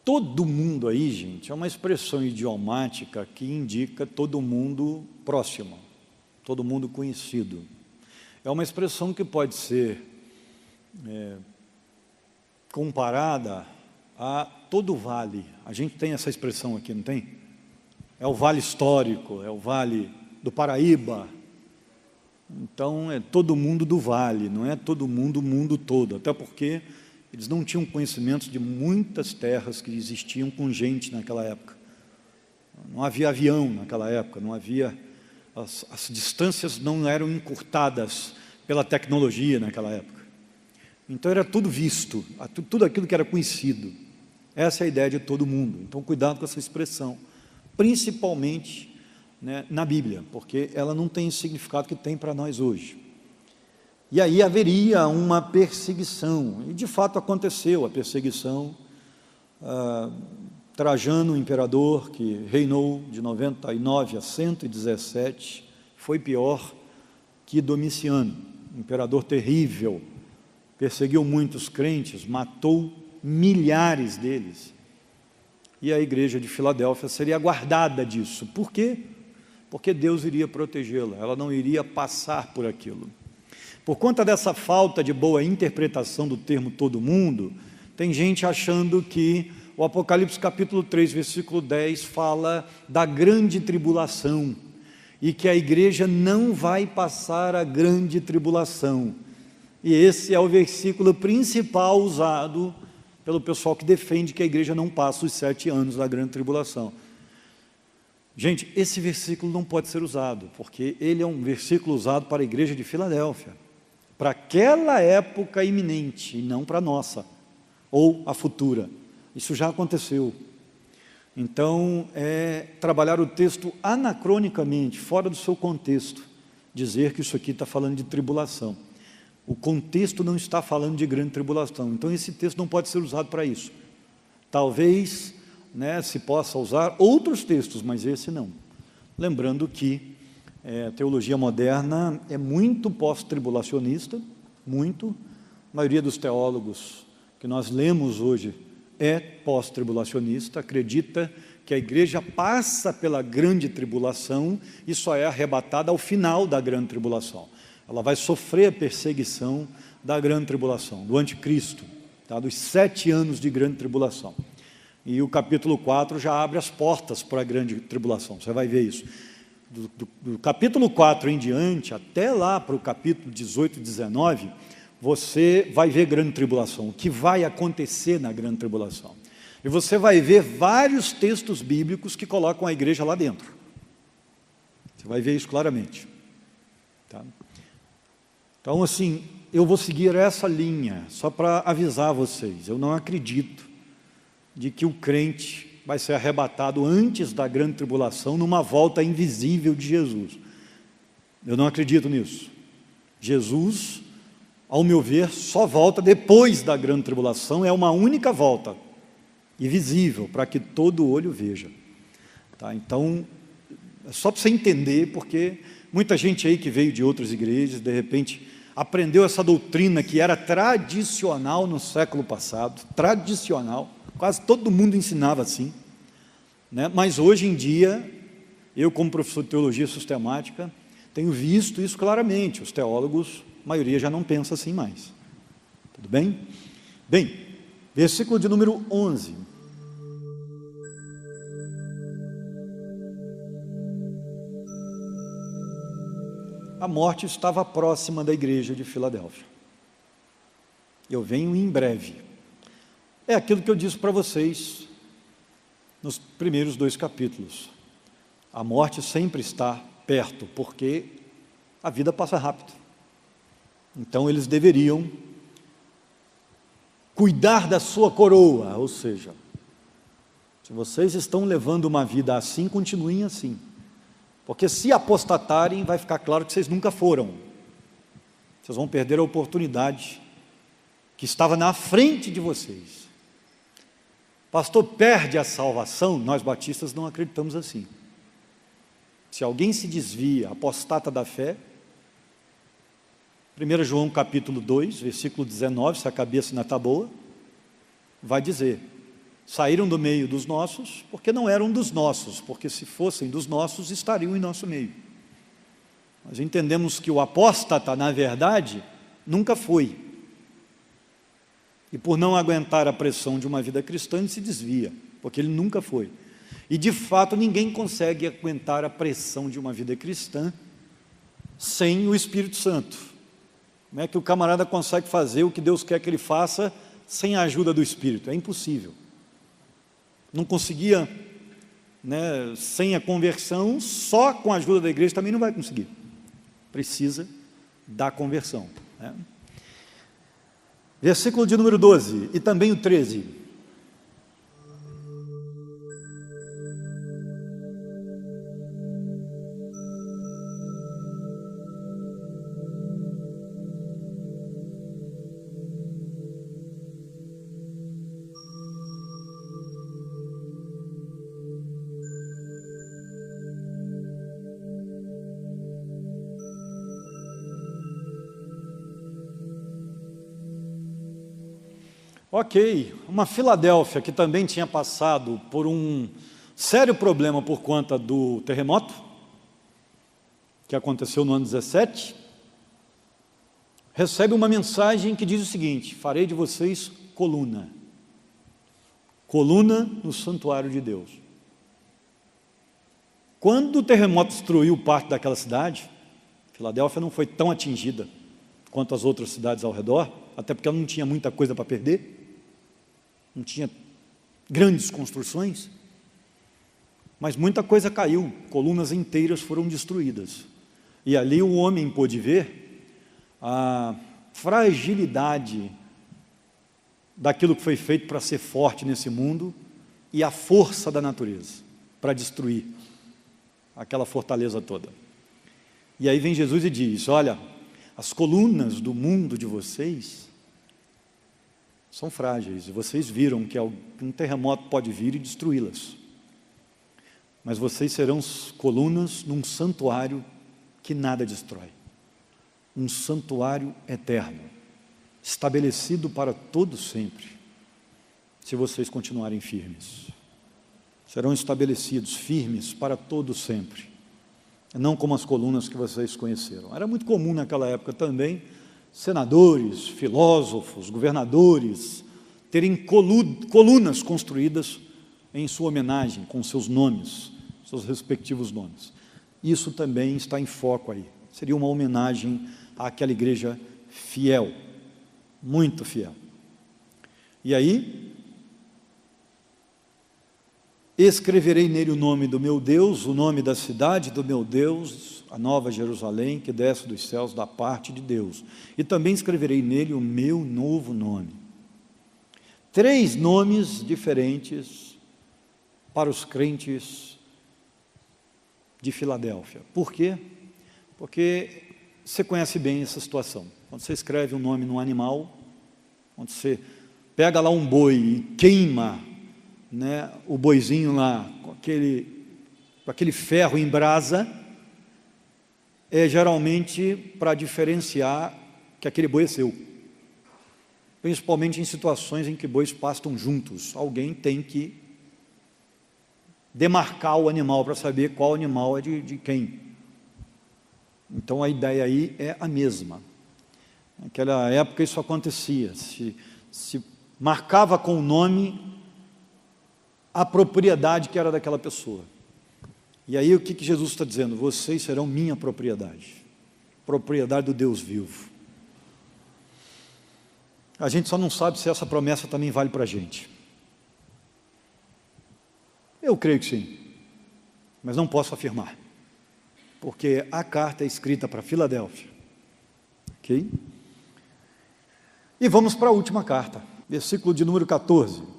Todo mundo aí, gente, é uma expressão idiomática que indica todo mundo próximo, todo mundo conhecido. É uma expressão que pode ser comparada a todo o vale. A gente tem essa expressão aqui, não tem? É o vale histórico, é o vale do Paraíba. Então, é todo mundo do vale, não é todo mundo, o mundo todo. Até porque eles não tinham conhecimento de muitas terras que existiam com gente naquela época. Não havia avião naquela época, não havia... As distâncias não eram encurtadas pela tecnologia naquela época. Então era tudo visto, tudo aquilo que era conhecido. Essa é a ideia de todo mundo. Então cuidado com essa expressão, principalmente, né, na Bíblia, porque ela não tem o significado que tem para nós hoje. E aí haveria uma perseguição, e de fato aconteceu a perseguição. Trajano, o imperador, que reinou de 99 a 117, foi pior que Domiciano, imperador terrível, perseguiu muitos crentes, matou milhares deles. E a igreja de Filadélfia seria guardada disso. Por quê? Porque Deus iria protegê-la, ela não iria passar por aquilo. Por conta dessa falta de boa interpretação do termo todo mundo, tem gente achando que o Apocalipse capítulo 3, versículo 10, fala da grande tribulação, e que a igreja não vai passar a grande tribulação. E esse é o versículo principal usado pelo pessoal que defende que a igreja não passa os 7 anos da grande tribulação. Gente, esse versículo não pode ser usado, porque ele é um versículo usado para a igreja de Filadélfia, para aquela época iminente, e não para a nossa, ou a futura. Isso já aconteceu. Então, é trabalhar o texto anacronicamente, fora do seu contexto, dizer que isso aqui está falando de tribulação. O contexto não está falando de grande tribulação, então esse texto não pode ser usado para isso. Talvez, né, se possa usar outros textos, mas esse não. Lembrando que a teologia moderna é muito pós-tribulacionista, muito. A maioria dos teólogos que nós lemos hoje é pós-tribulacionista, acredita que a igreja passa pela grande tribulação e só é arrebatada ao final da grande tribulação. Ela vai sofrer a perseguição da grande tribulação, do anticristo, tá? Dos 7 anos de grande tribulação. E o capítulo 4 já abre as portas para a grande tribulação, você vai ver isso. Do capítulo 4 em diante, até lá para o capítulo 18 e 19, você vai ver grande tribulação, o que vai acontecer na grande tribulação. E você vai ver vários textos bíblicos que colocam a igreja lá dentro. Você vai ver isso claramente. Tá? Então, assim, eu vou seguir essa linha, só para avisar vocês. Eu não acredito de que o crente vai ser arrebatado antes da grande tribulação, numa volta invisível de Jesus. Eu não acredito nisso. Jesus, ao meu ver, só volta depois da grande tribulação, é uma única volta, e visível, para que todo olho veja. Tá? Então, é só para você entender, porque muita gente aí que veio de outras igrejas, de repente, aprendeu essa doutrina que era tradicional no século passado, tradicional, quase todo mundo ensinava assim, né? Mas hoje em dia, eu como professor de teologia sistemática, tenho visto isso claramente, os teólogos, a maioria já não pensa assim mais. Tudo bem? Bem, versículo de número 11. A morte estava próxima da igreja de Filadélfia. Eu venho em breve. É aquilo que eu disse para vocês nos primeiros 2 capítulos. A morte sempre está perto, porque a vida passa rápido. Então eles deveriam cuidar da sua coroa, ou seja, se vocês estão levando uma vida assim, continuem assim, porque se apostatarem, vai ficar claro que vocês nunca foram, vocês vão perder a oportunidade que estava na frente de vocês. Pastor, perde a salvação? Nós batistas não acreditamos assim. Se alguém se desvia, apostata da fé, 1 João capítulo 2, versículo 19, se a cabeça ainda está boa, vai dizer: saíram do meio dos nossos, porque não eram dos nossos, porque se fossem dos nossos, estariam em nosso meio. Nós entendemos que o apóstata, na verdade, nunca foi. E por não aguentar a pressão de uma vida cristã, ele se desvia, porque ele nunca foi. E de fato, ninguém consegue aguentar a pressão de uma vida cristã sem o Espírito Santo. Como é que o camarada consegue fazer o que Deus quer que ele faça sem a ajuda do Espírito? É impossível. Não conseguia, sem a conversão, só com a ajuda da igreja também não vai conseguir. Precisa da conversão. Versículo de número 12 e também o 13. Ok, uma Filadélfia que também tinha passado por um sério problema por conta do terremoto, que aconteceu no ano 17, recebe uma mensagem que diz o seguinte: farei de vocês coluna no santuário de Deus. Quando o terremoto destruiu parte daquela cidade, Filadélfia não foi tão atingida quanto as outras cidades ao redor, até porque ela não tinha muita coisa para perder, não tinha grandes construções, mas muita coisa caiu, colunas inteiras foram destruídas. E ali o homem pôde ver a fragilidade daquilo que foi feito para ser forte nesse mundo e a força da natureza para destruir aquela fortaleza toda. E aí vem Jesus e diz: olha, as colunas do mundo de vocês são frágeis, e vocês viram que um terremoto pode vir e destruí-las, mas vocês serão colunas num santuário que nada destrói, um santuário eterno, estabelecido para todo sempre, se vocês continuarem firmes. Serão estabelecidos firmes para todo sempre, não como as colunas que vocês conheceram. Era muito comum naquela época também senadores, filósofos, governadores terem colunas construídas em sua homenagem, com seus nomes, seus respectivos nomes. Isso também está em foco aí. Seria uma homenagem àquela igreja fiel, muito fiel. E aí, escreverei nele o nome do meu Deus, o nome da cidade do meu Deus, a nova Jerusalém, que desce dos céus da parte de Deus. E também escreverei nele o meu novo nome. 3 nomes diferentes para os crentes de Filadélfia. Por quê? Porque você conhece bem essa situação. Quando você escreve um nome num animal, quando você pega lá um boi e queima, o boizinho lá com aquele ferro em brasa, é geralmente para diferenciar que aquele boi é seu, principalmente em situações em que bois pastam juntos. Alguém tem que demarcar o animal para saber qual animal é de quem. Então a ideia aí é a mesma. Naquela época isso acontecia, se marcava com o nome a propriedade que era daquela pessoa. E aí o que Jesus está dizendo? Vocês serão minha propriedade, propriedade do Deus vivo. A gente só não sabe se essa promessa também vale para a gente. Eu creio que sim, mas não posso afirmar. porque a carta é escrita para Filadélfia. Ok? E vamos para a última carta, versículo de número 14.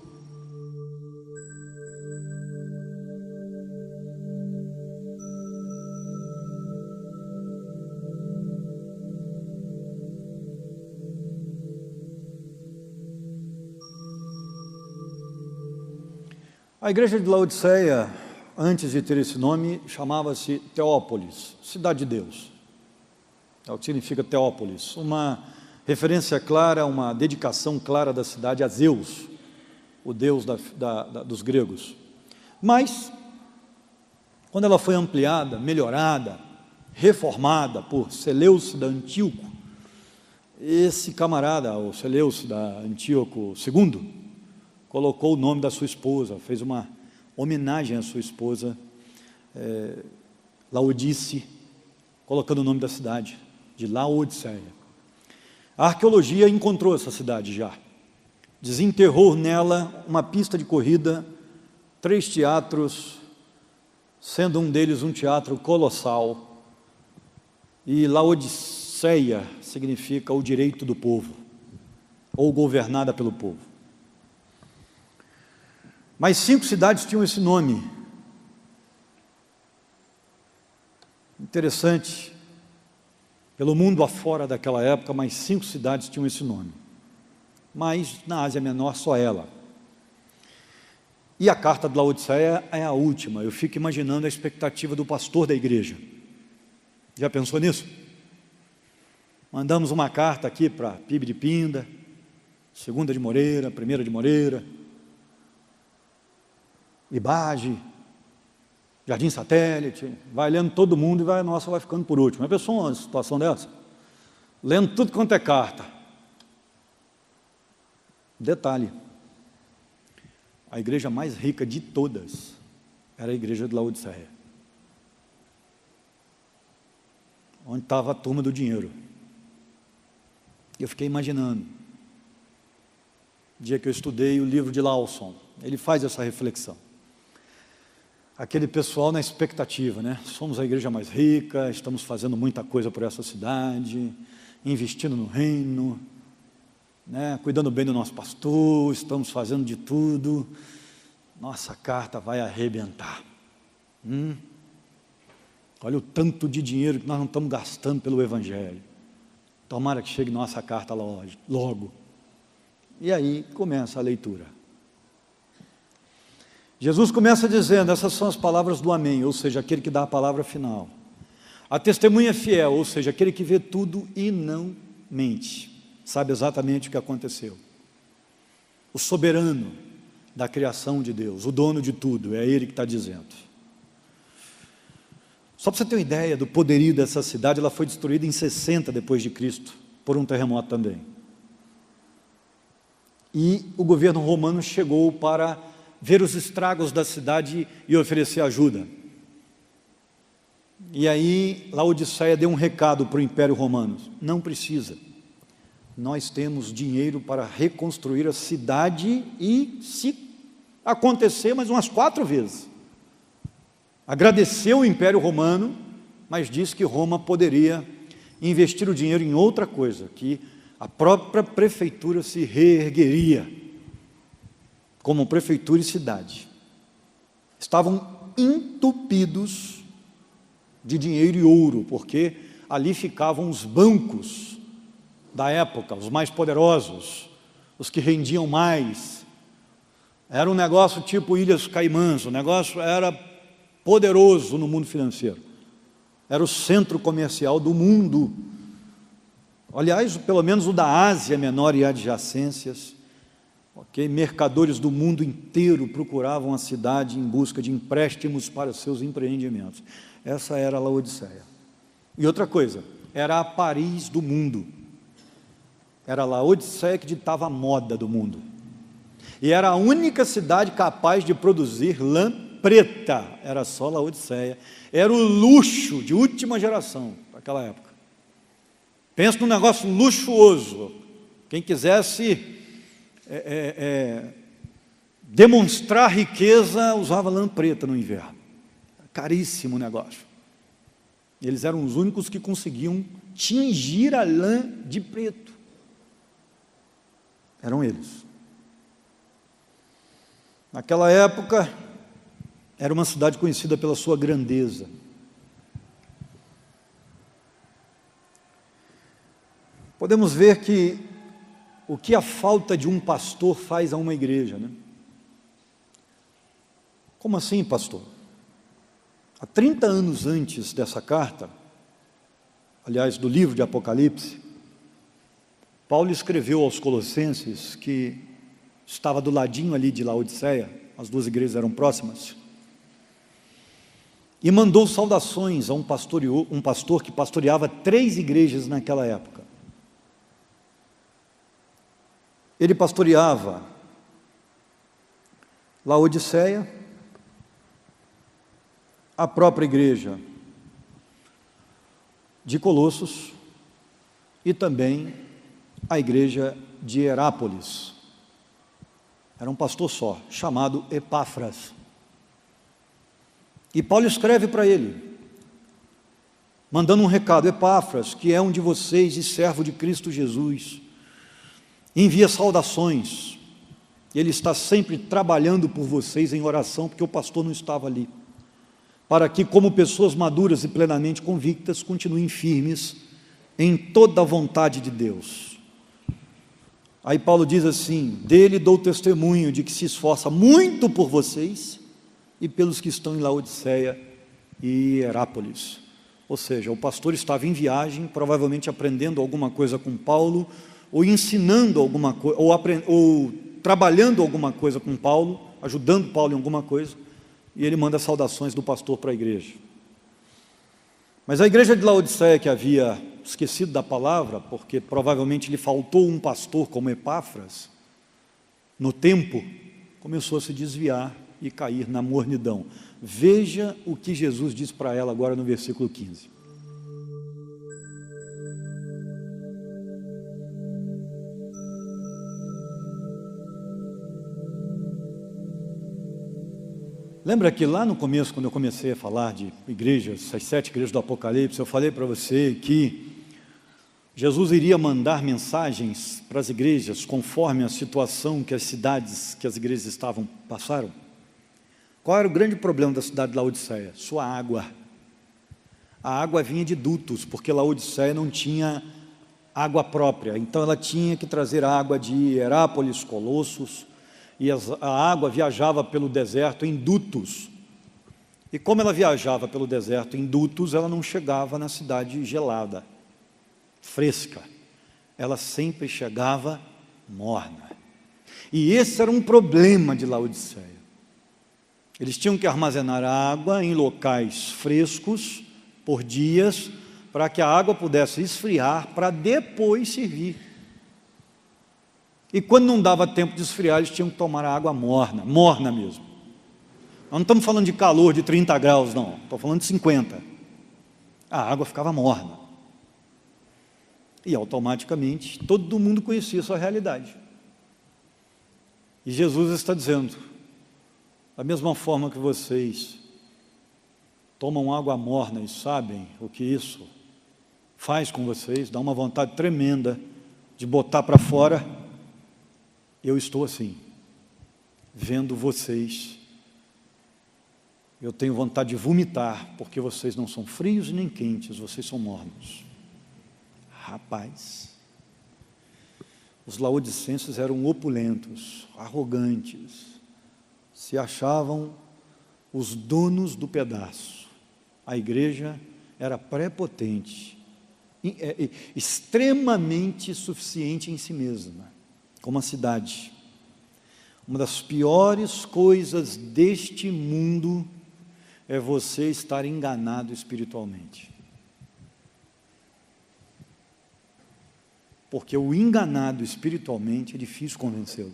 A igreja de Laodiceia, antes de ter esse nome, chamava-se Teópolis, cidade de Deus. É o que significa Teópolis, uma referência clara, uma dedicação clara da cidade a Zeus, o Deus dos gregos. Mas, quando ela foi ampliada, melhorada, reformada por Seleucida Antíoco, esse camarada, o Seleucida Antíoco II, colocou o nome da sua esposa, fez uma homenagem à sua esposa, Laodice, colocando o nome da cidade, de Laodiceia. A arqueologia encontrou essa cidade já, desenterrou nela uma pista de corrida, 3 teatros, sendo um deles um teatro colossal, e Laodiceia significa o direito do povo, ou governada pelo povo. Mas 5 cidades tinham esse nome. Interessante, pelo mundo afora daquela época, mais 5 cidades tinham esse nome. Mas na Ásia Menor só ela. E a carta de Laodiceia é a última. Eu fico imaginando a expectativa do pastor da igreja. Já pensou nisso? Mandamos uma carta aqui para PIB de Pinda, 2ª de Moreira, 1ª de Moreira, Ibage, Jardim Satélite, vai lendo todo mundo e a nossa vai ficando por último. Já pensou uma situação dessa? Lendo tudo quanto é carta. Detalhe, a igreja mais rica de todas era a igreja de Laodiceia, onde estava a turma do dinheiro. Eu fiquei imaginando, no dia que eu estudei o livro de Lawson, ele faz essa reflexão. Aquele pessoal na expectativa, né? Somos a igreja mais rica, estamos fazendo muita coisa por essa cidade, investindo no reino, né? Cuidando bem do nosso pastor, estamos fazendo de tudo. Nossa carta vai arrebentar. Olha o tanto de dinheiro que nós não estamos gastando pelo Evangelho. Tomara que chegue nossa carta logo. E aí começa a leitura. Jesus começa dizendo, essas são as palavras do amém, ou seja, aquele que dá a palavra final. A testemunha fiel, ou seja, aquele que vê tudo e não mente, sabe exatamente o que aconteceu. O soberano da criação de Deus, o dono de tudo, é ele que está dizendo. Só para você ter uma ideia do poderio dessa cidade, ela foi destruída em 60 depois de Cristo, por um terremoto também. E o governo romano chegou para ver os estragos da cidade e oferecer ajuda. E aí Laodiceia deu um recado para o Império Romano: não precisa, nós temos dinheiro para reconstruir a cidade e, se acontecer, mais umas 4 vezes. Agradeceu o Império Romano, mas disse que Roma poderia investir o dinheiro em outra coisa, que a própria prefeitura se reergueria como prefeitura e cidade. Estavam entupidos de dinheiro e ouro, porque ali ficavam os bancos da época, os mais poderosos, os que rendiam mais. Era um negócio tipo Ilhas Caimãs, o negócio era poderoso no mundo financeiro. Era o centro comercial do mundo. Aliás, pelo menos o da Ásia Menor e adjacências. Mercadores do mundo inteiro procuravam a cidade em busca de empréstimos para seus empreendimentos. Essa era a Laodiceia. E outra coisa, era a Paris do mundo. Era a Laodiceia que ditava a moda do mundo. E era a única cidade capaz de produzir lã preta. Era só Laodiceia. Era o luxo de última geração daquela época. Pensa num negócio luxuoso. Quem quisesse demonstrar riqueza usava lã preta no inverno. Caríssimo o negócio. Eles eram os únicos que conseguiam tingir a lã de preto. Eram eles. Naquela época, era uma cidade conhecida pela sua grandeza. Podemos ver que o que a falta de um pastor faz a uma igreja, né? Como assim, pastor? Há 30 anos antes dessa carta, aliás, do livro de Apocalipse, Paulo escreveu aos Colossenses, que estava do ladinho ali de Laodiceia, as duas igrejas eram próximas, e mandou saudações a um pastor que pastoreava 3 igrejas naquela época. Ele pastoreava Laodiceia, a própria igreja de Colossos e também a igreja de Herápolis. Era um pastor só, chamado Epáfras. E Paulo escreve para ele, mandando um recado: Epáfras, que é um de vocês e servo de Cristo Jesus, envia saudações. Ele está sempre trabalhando por vocês em oração, porque o pastor não estava ali, para que, como pessoas maduras e plenamente convictas, continuem firmes em toda a vontade de Deus. Aí Paulo diz assim: dele dou testemunho de que se esforça muito por vocês e pelos que estão em Laodiceia e Herápolis. Ou seja, o pastor estava em viagem, provavelmente aprendendo alguma coisa com Paulo, ou ensinando alguma coisa, ou trabalhando alguma coisa com Paulo, ajudando Paulo em alguma coisa, e ele manda saudações do pastor para a igreja. Mas a igreja de Laodiceia, que havia esquecido da palavra, porque provavelmente lhe faltou um pastor como Epáfras, no tempo, começou a se desviar e cair na mornidão. Veja o que Jesus diz para ela agora no versículo 15. Lembra que lá no começo, quando eu comecei a falar de igrejas, as 7 igrejas do Apocalipse, eu falei para você que Jesus iria mandar mensagens para as igrejas conforme a situação que as cidades, que as igrejas passaram? Qual era o grande problema da cidade de Laodiceia? Sua água. A água vinha de dutos, porque Laodiceia não tinha água própria, então ela tinha que trazer água de Herápolis, Colossos, e a água viajava pelo deserto em dutos. E como ela viajava pelo deserto em dutos, ela não chegava na cidade gelada, fresca. Ela sempre chegava morna. E esse era um problema de Laodiceia. Eles tinham que armazenar a água em locais frescos por dias, para que a água pudesse esfriar, para depois servir. E quando não dava tempo de esfriar, eles tinham que tomar a água morna, morna mesmo. Nós não estamos falando de calor de 30 graus, não. Estou falando de 50. A água ficava morna. E automaticamente, todo mundo conhecia a sua realidade. E Jesus está dizendo: da mesma forma que vocês tomam água morna e sabem o que isso faz com vocês, dá uma vontade tremenda de botar para fora, eu estou assim, vendo vocês, eu tenho vontade de vomitar, porque vocês não são frios nem quentes, vocês são mornos. Rapaz, os laodicenses eram opulentos, arrogantes, se achavam os donos do pedaço. A igreja era prepotente, extremamente suficiente em si mesma, como a cidade. Uma das piores coisas deste mundo é você estar enganado espiritualmente. Porque o enganado espiritualmente é difícil convencê-lo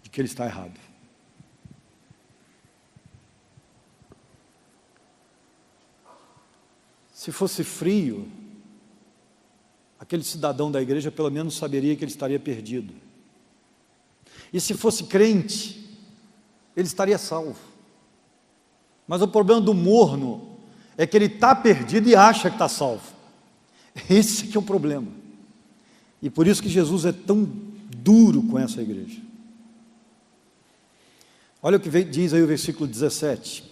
de que ele está errado. Se fosse frio, aquele cidadão da igreja pelo menos saberia que ele estaria perdido. E se fosse crente, ele estaria salvo. Mas o problema do morno é que ele está perdido e acha que está salvo. Esse que é o problema. E por isso que Jesus é tão duro com essa igreja. Olha o que diz aí o versículo 17.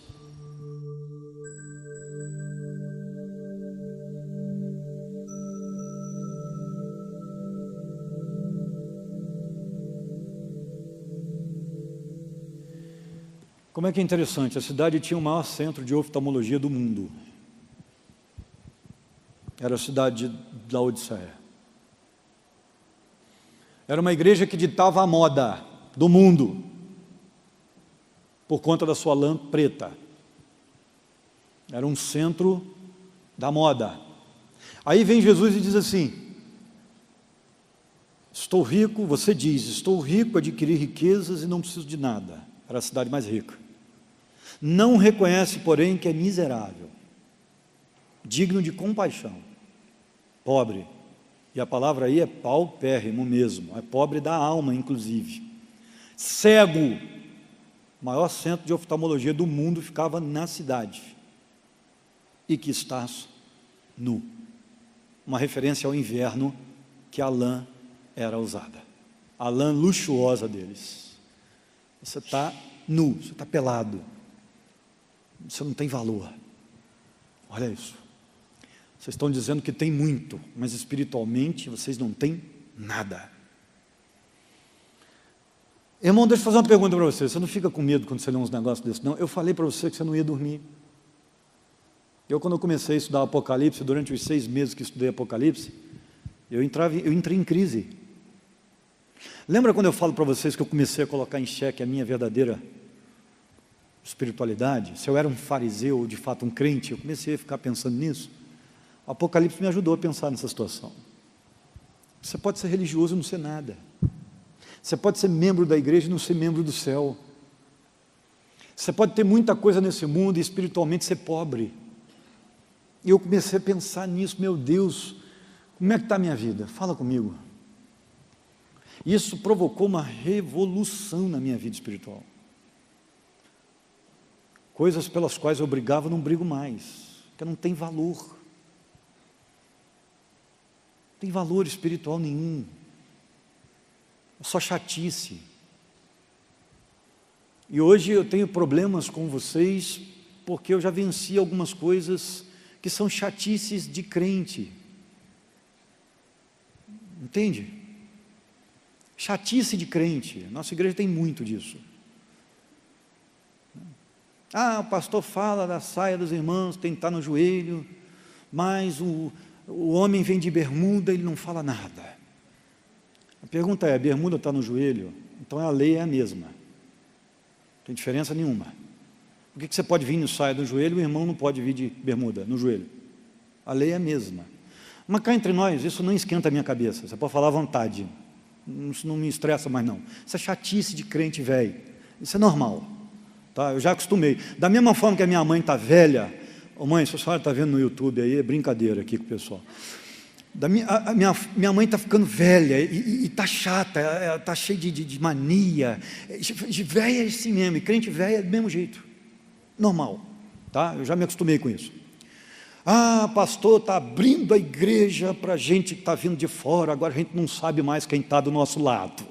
Como é que é interessante, a cidade tinha o maior centro de oftalmologia do mundo. Era a cidade de Laodiceia. Era uma igreja que ditava a moda do mundo, por conta da sua lã preta. Era um centro da moda. Aí vem Jesus e diz assim: estou rico, você diz, estou rico, adquiri riquezas e não preciso de nada. Era a cidade mais rica. Não reconhece, porém, que é miserável, digno de compaixão, pobre. E a palavra aí é paupérrimo mesmo, é pobre da alma, inclusive. Cego. O maior centro de oftalmologia do mundo ficava na cidade. E que estás nu. Uma referência ao inverno que a lã era usada. A lã luxuosa deles. Você está nu, você está pelado. Você não tem valor. Olha isso. Vocês estão dizendo que tem muito, mas espiritualmente vocês não têm nada. Irmão, deixa eu fazer uma pergunta para você. Você não fica com medo quando você lê uns negócios desses, não? Eu falei para você que você não ia dormir. Quando eu comecei a estudar Apocalipse, durante os 6 meses que estudei Apocalipse, eu entrei em crise. Lembra quando eu falo para vocês que eu comecei a colocar em xeque a minha verdadeira espiritualidade? Se eu era um fariseu ou de fato um crente, eu comecei a ficar pensando nisso. O Apocalipse me ajudou a pensar nessa situação. Você pode ser religioso e não ser nada. Você pode ser membro da igreja e não ser membro do céu. Você pode ter muita coisa nesse mundo e espiritualmente ser pobre. E eu comecei a pensar nisso. Meu Deus, como é que está a minha vida? Fala comigo. Isso provocou uma revolução na minha vida espiritual. Coisas pelas quais eu brigava, não brigo mais, porque não tem valor. Não tem valor espiritual nenhum. É só chatice. E hoje eu tenho problemas com vocês, porque eu já venci algumas coisas que são chatices de crente. Entende? Chatice de crente. Nossa igreja tem muito disso. O pastor fala da saia dos irmãos, tem que estar no joelho, mas o homem vem de bermuda, ele não fala nada. A pergunta é, a bermuda está no joelho? Então a lei é a mesma. Não tem diferença nenhuma. Por que você pode vir no saia do joelho e o irmão não pode vir de bermuda no joelho? A lei é a mesma. Mas cá entre nós, isso não esquenta a minha cabeça, você pode falar à vontade. Isso não me estressa mais não. Isso é chatice de crente velho. Isso é normal. Tá? Eu já acostumei. Da mesma forma que a minha mãe está velha. Mãe, se a senhora está vendo no YouTube aí, é brincadeira aqui com o pessoal. Minha mãe está ficando velha e está chata, está cheia de mania. De velha é assim mesmo, e crente velha é do mesmo jeito. Normal. Tá? Eu já me acostumei com isso. Pastor, está abrindo a igreja para gente que está vindo de fora, agora a gente não sabe mais quem está do nosso lado.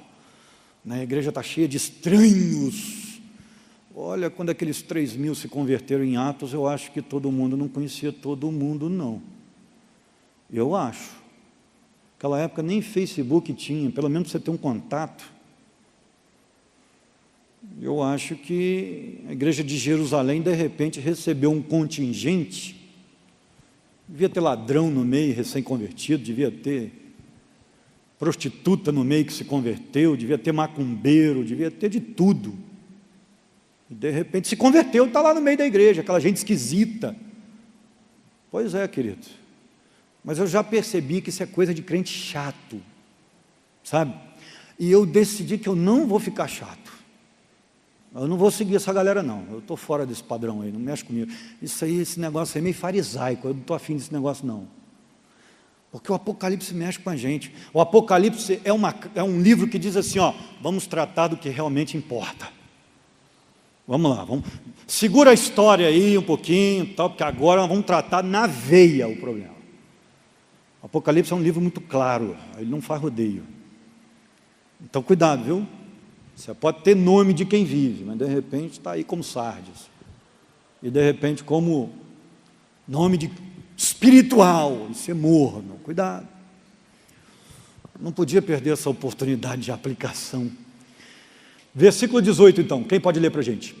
A igreja está cheia de estranhos. Olha, quando aqueles 3.000 se converteram em Atos, eu acho que todo mundo não conhecia todo mundo, não. Eu acho. Naquela época nem Facebook tinha, pelo menos você ter um contato. Eu acho que a igreja de Jerusalém, de repente, recebeu um contingente. Devia ter ladrão no meio, recém-convertido, devia ter prostituta no meio que se converteu, devia ter macumbeiro, devia ter de tudo. E de repente se converteu, está lá no meio da igreja, aquela gente esquisita. Pois é, querido. Mas eu já percebi que isso é coisa de crente chato, sabe? E eu decidi que eu não vou ficar chato. Eu não vou seguir essa galera não, eu estou fora desse padrão aí, não mexe comigo. Isso aí, esse negócio aí é meio farisaico, eu não estou afim desse negócio não. Porque o Apocalipse mexe com a gente. O Apocalipse é um livro que diz assim, vamos tratar do que realmente importa. Vamos lá, segura a história aí um pouquinho, tal, porque agora nós vamos tratar na veia o problema. Apocalipse é um livro muito claro, ele não faz rodeio. Então cuidado, viu? Você pode ter nome de quem vive, mas de repente está aí como Sardes. E de repente como nome de espiritual, e ser morno. Cuidado. Não podia perder essa oportunidade de aplicação. Versículo 18 então, quem pode ler para a gente?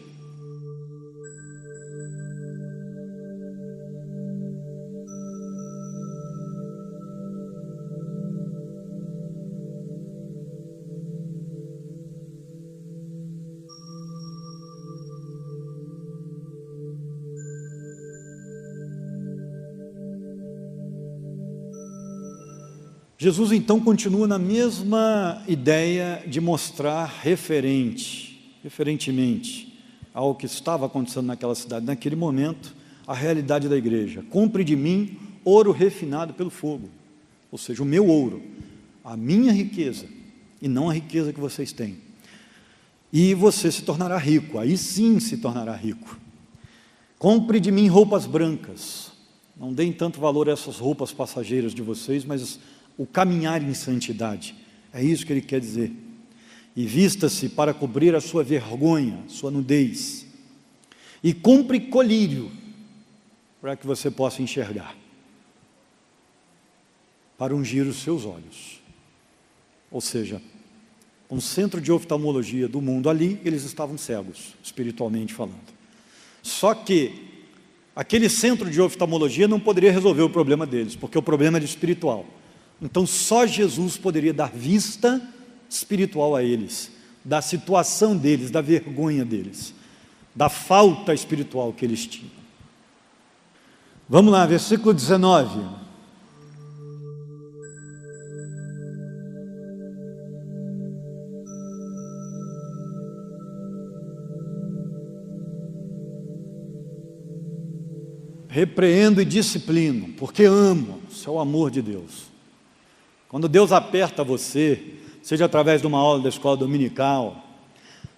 Jesus então continua na mesma ideia de mostrar referentemente ao que estava acontecendo naquela cidade, naquele momento, a realidade da igreja. Compre de mim ouro refinado pelo fogo, ou seja, o meu ouro, a minha riqueza, e não a riqueza que vocês têm. E você se tornará rico, aí sim se tornará rico. Compre de mim roupas brancas, não deem tanto valor a essas roupas passageiras de vocês, mas o caminhar em santidade, é isso que ele quer dizer. E vista-se para cobrir a sua vergonha, sua nudez. E compre colírio, para que você possa enxergar, para ungir os seus olhos. Ou seja, um centro de oftalmologia do mundo ali, eles estavam cegos, espiritualmente falando. Só que aquele centro de oftalmologia não poderia resolver o problema deles, porque o problema era espiritual. Então só Jesus poderia dar vista espiritual a eles, da situação deles, da vergonha deles, da falta espiritual que eles tinham. Vamos lá, versículo 19. Repreendo e disciplino, porque amo, isso é o amor de Deus. Quando Deus aperta você, seja através de uma aula da escola dominical,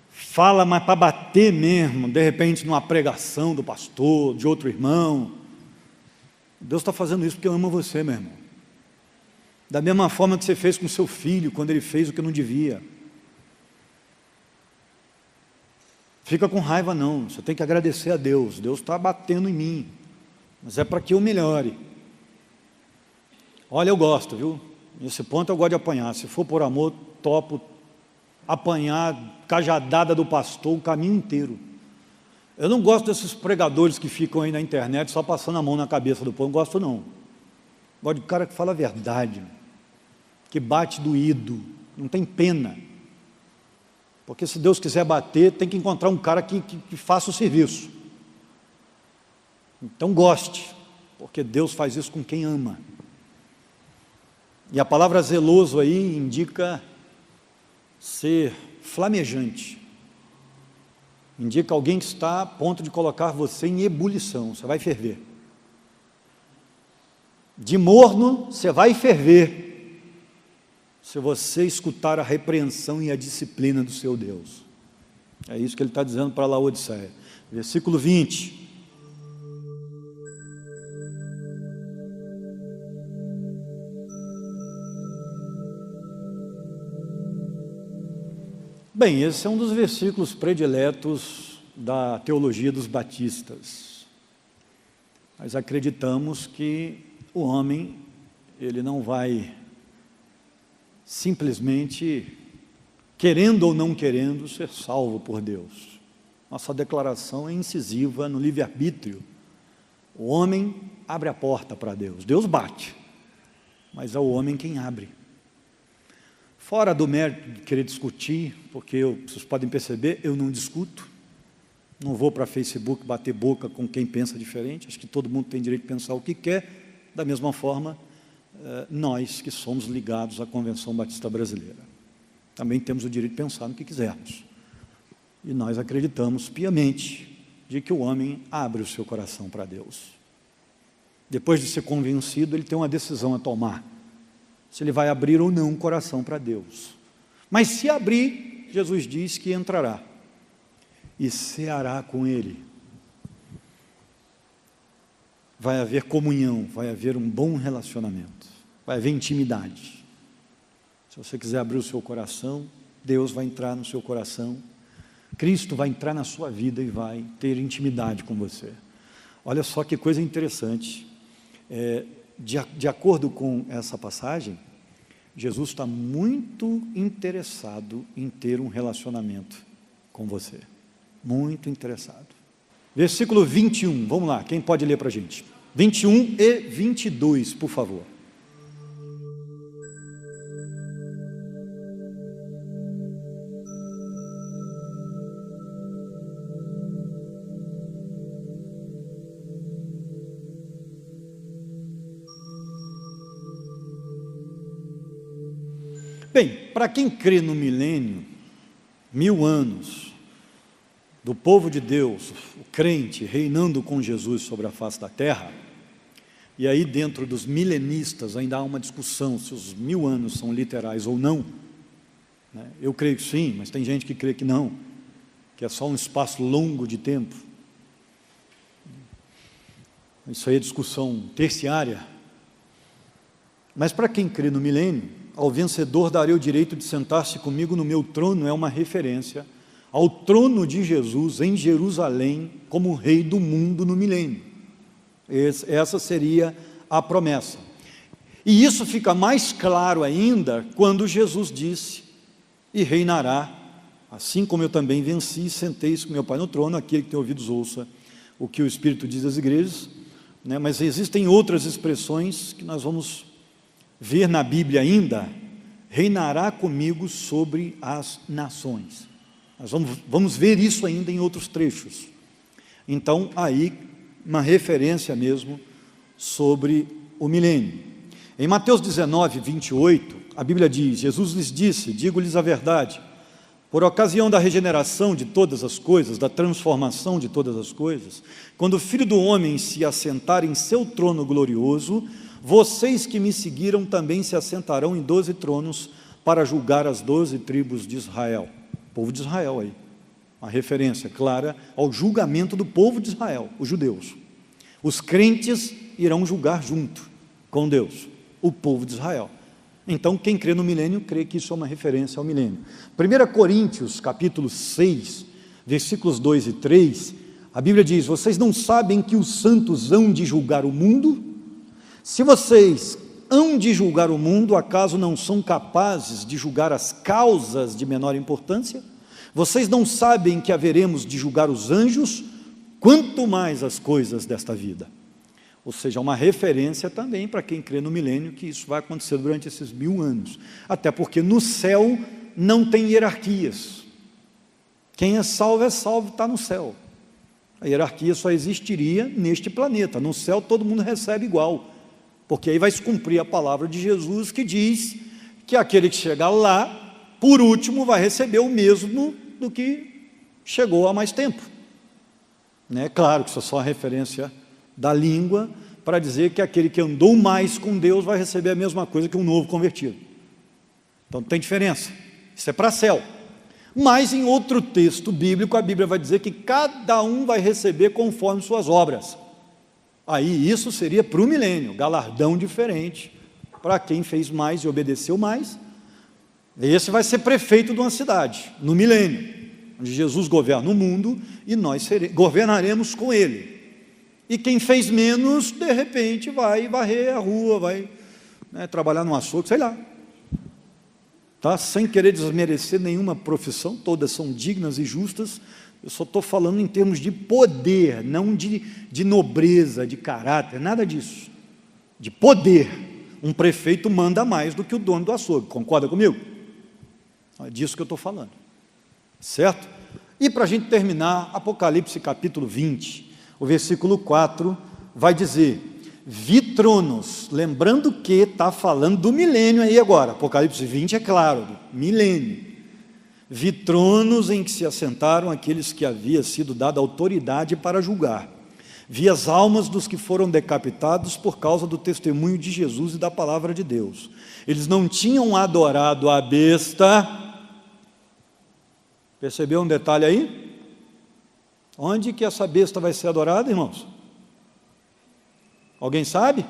fala, mas para bater mesmo, de repente numa pregação do pastor, de outro irmão, Deus está fazendo isso porque ama você, meu irmão. Da mesma forma que você fez com seu filho, quando ele fez o que não devia. Fica com raiva não, você tem que agradecer a Deus. Deus está batendo em mim, mas é para que eu melhore. Olha, eu gosto, viu? Nesse ponto eu gosto de apanhar. Se for por amor, topo apanhar cajadada do pastor o caminho inteiro. Eu não gosto desses pregadores que ficam aí na internet só passando a mão na cabeça do povo. Não gosto não. Gosto de cara que fala a verdade, que bate doído, não tem pena. Porque se Deus quiser bater, tem que encontrar um cara que faça o serviço. Então goste, porque Deus faz isso com quem ama. E a palavra zeloso aí indica ser flamejante. Indica alguém que está a ponto de colocar você em ebulição, você vai ferver. De morno, você vai ferver, se você escutar a repreensão e a disciplina do seu Deus. É isso que ele está dizendo para Laodiceia. Versículo 20. Bem, esse é um dos versículos prediletos da teologia dos batistas. Nós acreditamos que o homem, ele não vai simplesmente, querendo ou não querendo, ser salvo por Deus. Nossa declaração é incisiva no livre-arbítrio. O homem abre a porta para Deus. Deus bate, mas é o homem quem abre. Fora do mérito de querer discutir, porque vocês podem perceber, eu não discuto, não vou para Facebook bater boca com quem pensa diferente, acho que todo mundo tem direito de pensar o que quer, da mesma forma, nós que somos ligados à Convenção Batista Brasileira, também temos o direito de pensar no que quisermos, e nós acreditamos piamente de que o homem abre o seu coração para Deus. Depois de ser convencido, ele tem uma decisão a tomar, se ele vai abrir ou não o coração para Deus. Mas se abrir, Jesus diz que entrará. e ceará com Ele. Vai haver comunhão, vai haver um bom relacionamento, vai haver intimidade. Se você quiser abrir o seu coração, Deus vai entrar no seu coração, Cristo vai entrar na sua vida e vai ter intimidade com você. Olha só que coisa interessante, de acordo com essa passagem, Jesus está muito interessado em ter um relacionamento com você, muito interessado. Versículo 21, vamos lá, quem pode ler para a gente? 21 e 22, por favor. Bem, para quem crê no milênio, 1000 anos, do povo de Deus, o crente reinando com Jesus sobre a face da terra, e aí dentro dos milenistas ainda há uma discussão se os 1000 anos são literais ou não, né? Eu creio que sim, mas tem gente que crê que não, que é só um espaço longo de tempo. Isso aí é discussão terciária. Mas para quem crê no milênio, ao vencedor darei o direito de sentar-se comigo no meu trono, é uma referência ao trono de Jesus em Jerusalém, como rei do mundo no milênio. Essa seria a promessa. E isso fica mais claro ainda quando Jesus disse, e reinará, assim como eu também venci e sentei-se com meu Pai no trono. Aquele que tem ouvidos ouça o que o Espírito diz às igrejas, né? Mas existem outras expressões que nós vamos ver na Bíblia ainda, reinará comigo sobre as nações. Nós vamos ver isso ainda em outros trechos. Então, aí, uma referência mesmo sobre o milênio. Em Mateus 19, 28, a Bíblia diz, Jesus lhes disse, digo-lhes a verdade, por ocasião da regeneração de todas as coisas, da transformação de todas as coisas, quando o Filho do Homem se assentar em seu trono glorioso, vocês que me seguiram também se assentarão em 12 tronos para julgar as 12 tribos de Israel. Povo de Israel aí, uma referência clara ao julgamento do povo de Israel, os judeus. Os crentes irão julgar junto com Deus, o povo de Israel. Então quem crê no milênio, crê que isso é uma referência ao milênio. 1 Coríntios capítulo 6, versículos 2 e 3, a Bíblia diz, vocês não sabem que os santos hão de julgar o mundo? Se vocês hão de julgar o mundo, acaso não são capazes de julgar as causas de menor importância? Vocês não sabem que haveremos de julgar os anjos, quanto mais as coisas desta vida? Ou seja, uma referência também para quem crê no milênio, que isso vai acontecer durante esses 1000 anos. Até porque no céu não tem hierarquias. Quem é salvo, está no céu. A hierarquia só existiria neste planeta. No céu todo mundo recebe igual. Porque aí vai se cumprir a palavra de Jesus que diz que aquele que chegar lá, por último, vai receber o mesmo do que chegou há mais tempo. Né? Claro que isso é só uma referência da língua para dizer que aquele que andou mais com Deus vai receber a mesma coisa que um novo convertido. Então tem diferença. Isso é para céu. Mas em outro texto bíblico, a Bíblia vai dizer que cada um vai receber conforme suas obras. Aí isso seria para o milênio, galardão diferente, para quem fez mais e obedeceu mais. Esse vai ser prefeito de uma cidade, no milênio, onde Jesus governa o mundo e nós governaremos com Ele. E quem fez menos, de repente, vai varrer a rua, vai trabalhar no açougue, sei lá. Tá? Sem querer desmerecer nenhuma profissão, todas são dignas e justas. Eu só estou falando em termos de poder, não de nobreza, de caráter, nada disso. De poder. Um prefeito manda mais do que o dono do açougue, concorda comigo? É disso que eu estou falando. Certo? E para a gente terminar, Apocalipse capítulo 20, o versículo 4, vai dizer, vi tronos, lembrando que está falando do milênio aí agora, Apocalipse 20 é claro, milênio. Vi tronos em que se assentaram aqueles que havia sido dada autoridade para julgar. Vi as almas dos que foram decapitados por causa do testemunho de Jesus e da palavra de Deus. Eles não tinham adorado a besta. Percebeu um detalhe aí? Onde que essa besta vai ser adorada, irmãos? Alguém sabe?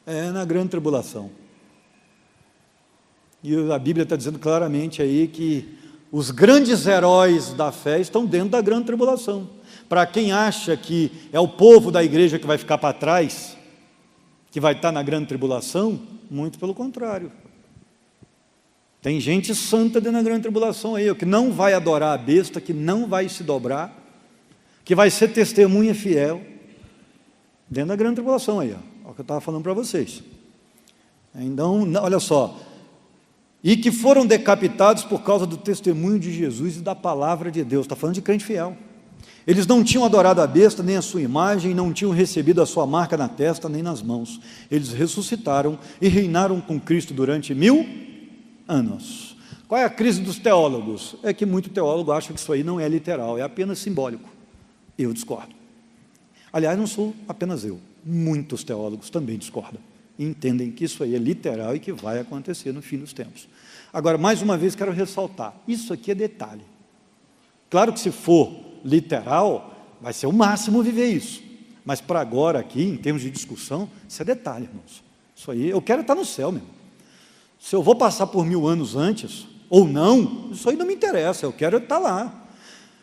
É na grande tribulação. E a Bíblia está dizendo claramente aí que os grandes heróis da fé estão dentro da grande tribulação. Para quem acha que é o povo da igreja que vai ficar para trás, que vai estar na grande tribulação, muito pelo contrário. Tem gente santa dentro da grande tribulação aí, que não vai adorar a besta, que não vai se dobrar, que vai ser testemunha fiel, dentro da grande tribulação aí, ó, é o que eu estava falando para vocês. Então, olha só, e que foram decapitados por causa do testemunho de Jesus e da palavra de Deus. Está falando de crente fiel. Eles não tinham adorado a besta, nem a sua imagem, não tinham recebido a sua marca na testa, nem nas mãos. Eles ressuscitaram e reinaram com Cristo durante 1000 anos. Qual é a crise dos teólogos? É que muito teólogo acha que isso aí não é literal, é apenas simbólico. Eu discordo. Aliás, não sou apenas eu. Muitos teólogos também discordam. E entendem que isso aí é literal e que vai acontecer no fim dos tempos. Agora, mais uma vez, quero ressaltar, isso aqui é detalhe. Claro que se for literal, vai ser o máximo viver isso. Mas para agora aqui, em termos de discussão, isso é detalhe, irmãos. Isso aí, eu quero estar no céu mesmo. Se eu vou passar por 1000 anos antes, ou não, isso aí não me interessa, eu quero estar lá.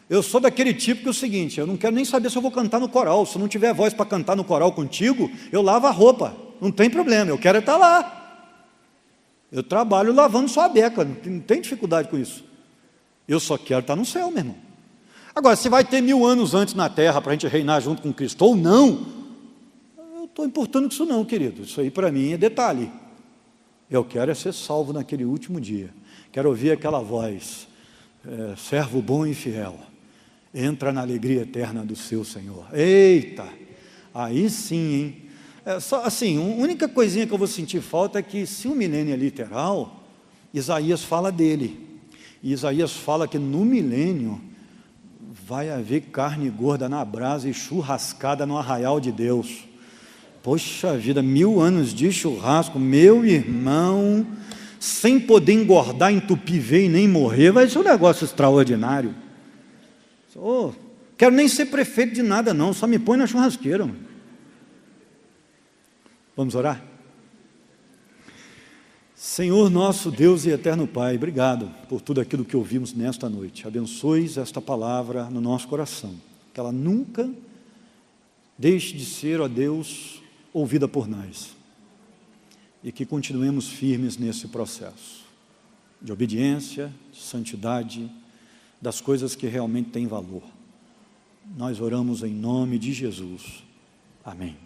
Eu sou daquele tipo que é o seguinte, eu não quero nem saber se eu vou cantar no coral. Se eu não tiver voz para cantar no coral contigo, eu lavo a roupa. Não tem problema, eu quero estar lá. Eu trabalho lavando sua beca, não tem dificuldade com isso. Eu só quero estar no céu, meu irmão. Agora, se vai ter 1000 anos antes na terra para a gente reinar junto com Cristo ou não, eu não estou importando com isso não, querido. Isso aí para mim é detalhe. Eu quero é ser salvo naquele último dia. Quero ouvir aquela voz, servo bom e fiel, entra na alegria eterna do seu Senhor. Eita, aí sim, hein? Só assim, a única coisinha que eu vou sentir falta é que, se o milênio é literal, Isaías fala dele. E Isaías fala que no milênio vai haver carne gorda na brasa e churrascada no arraial de Deus. Poxa vida, 1000 anos de churrasco, meu irmão, sem poder engordar, entupir veia e nem morrer, vai ser um negócio extraordinário. Quero nem ser prefeito de nada não, só me põe na churrasqueira. Vamos orar? Senhor nosso Deus e eterno Pai, obrigado por tudo aquilo que ouvimos nesta noite. Abençoe esta palavra no nosso coração, que ela nunca deixe de ser, ó Deus, ouvida por nós, e que continuemos firmes nesse processo de obediência, de santidade, das coisas que realmente têm valor. Nós oramos em nome de Jesus. Amém.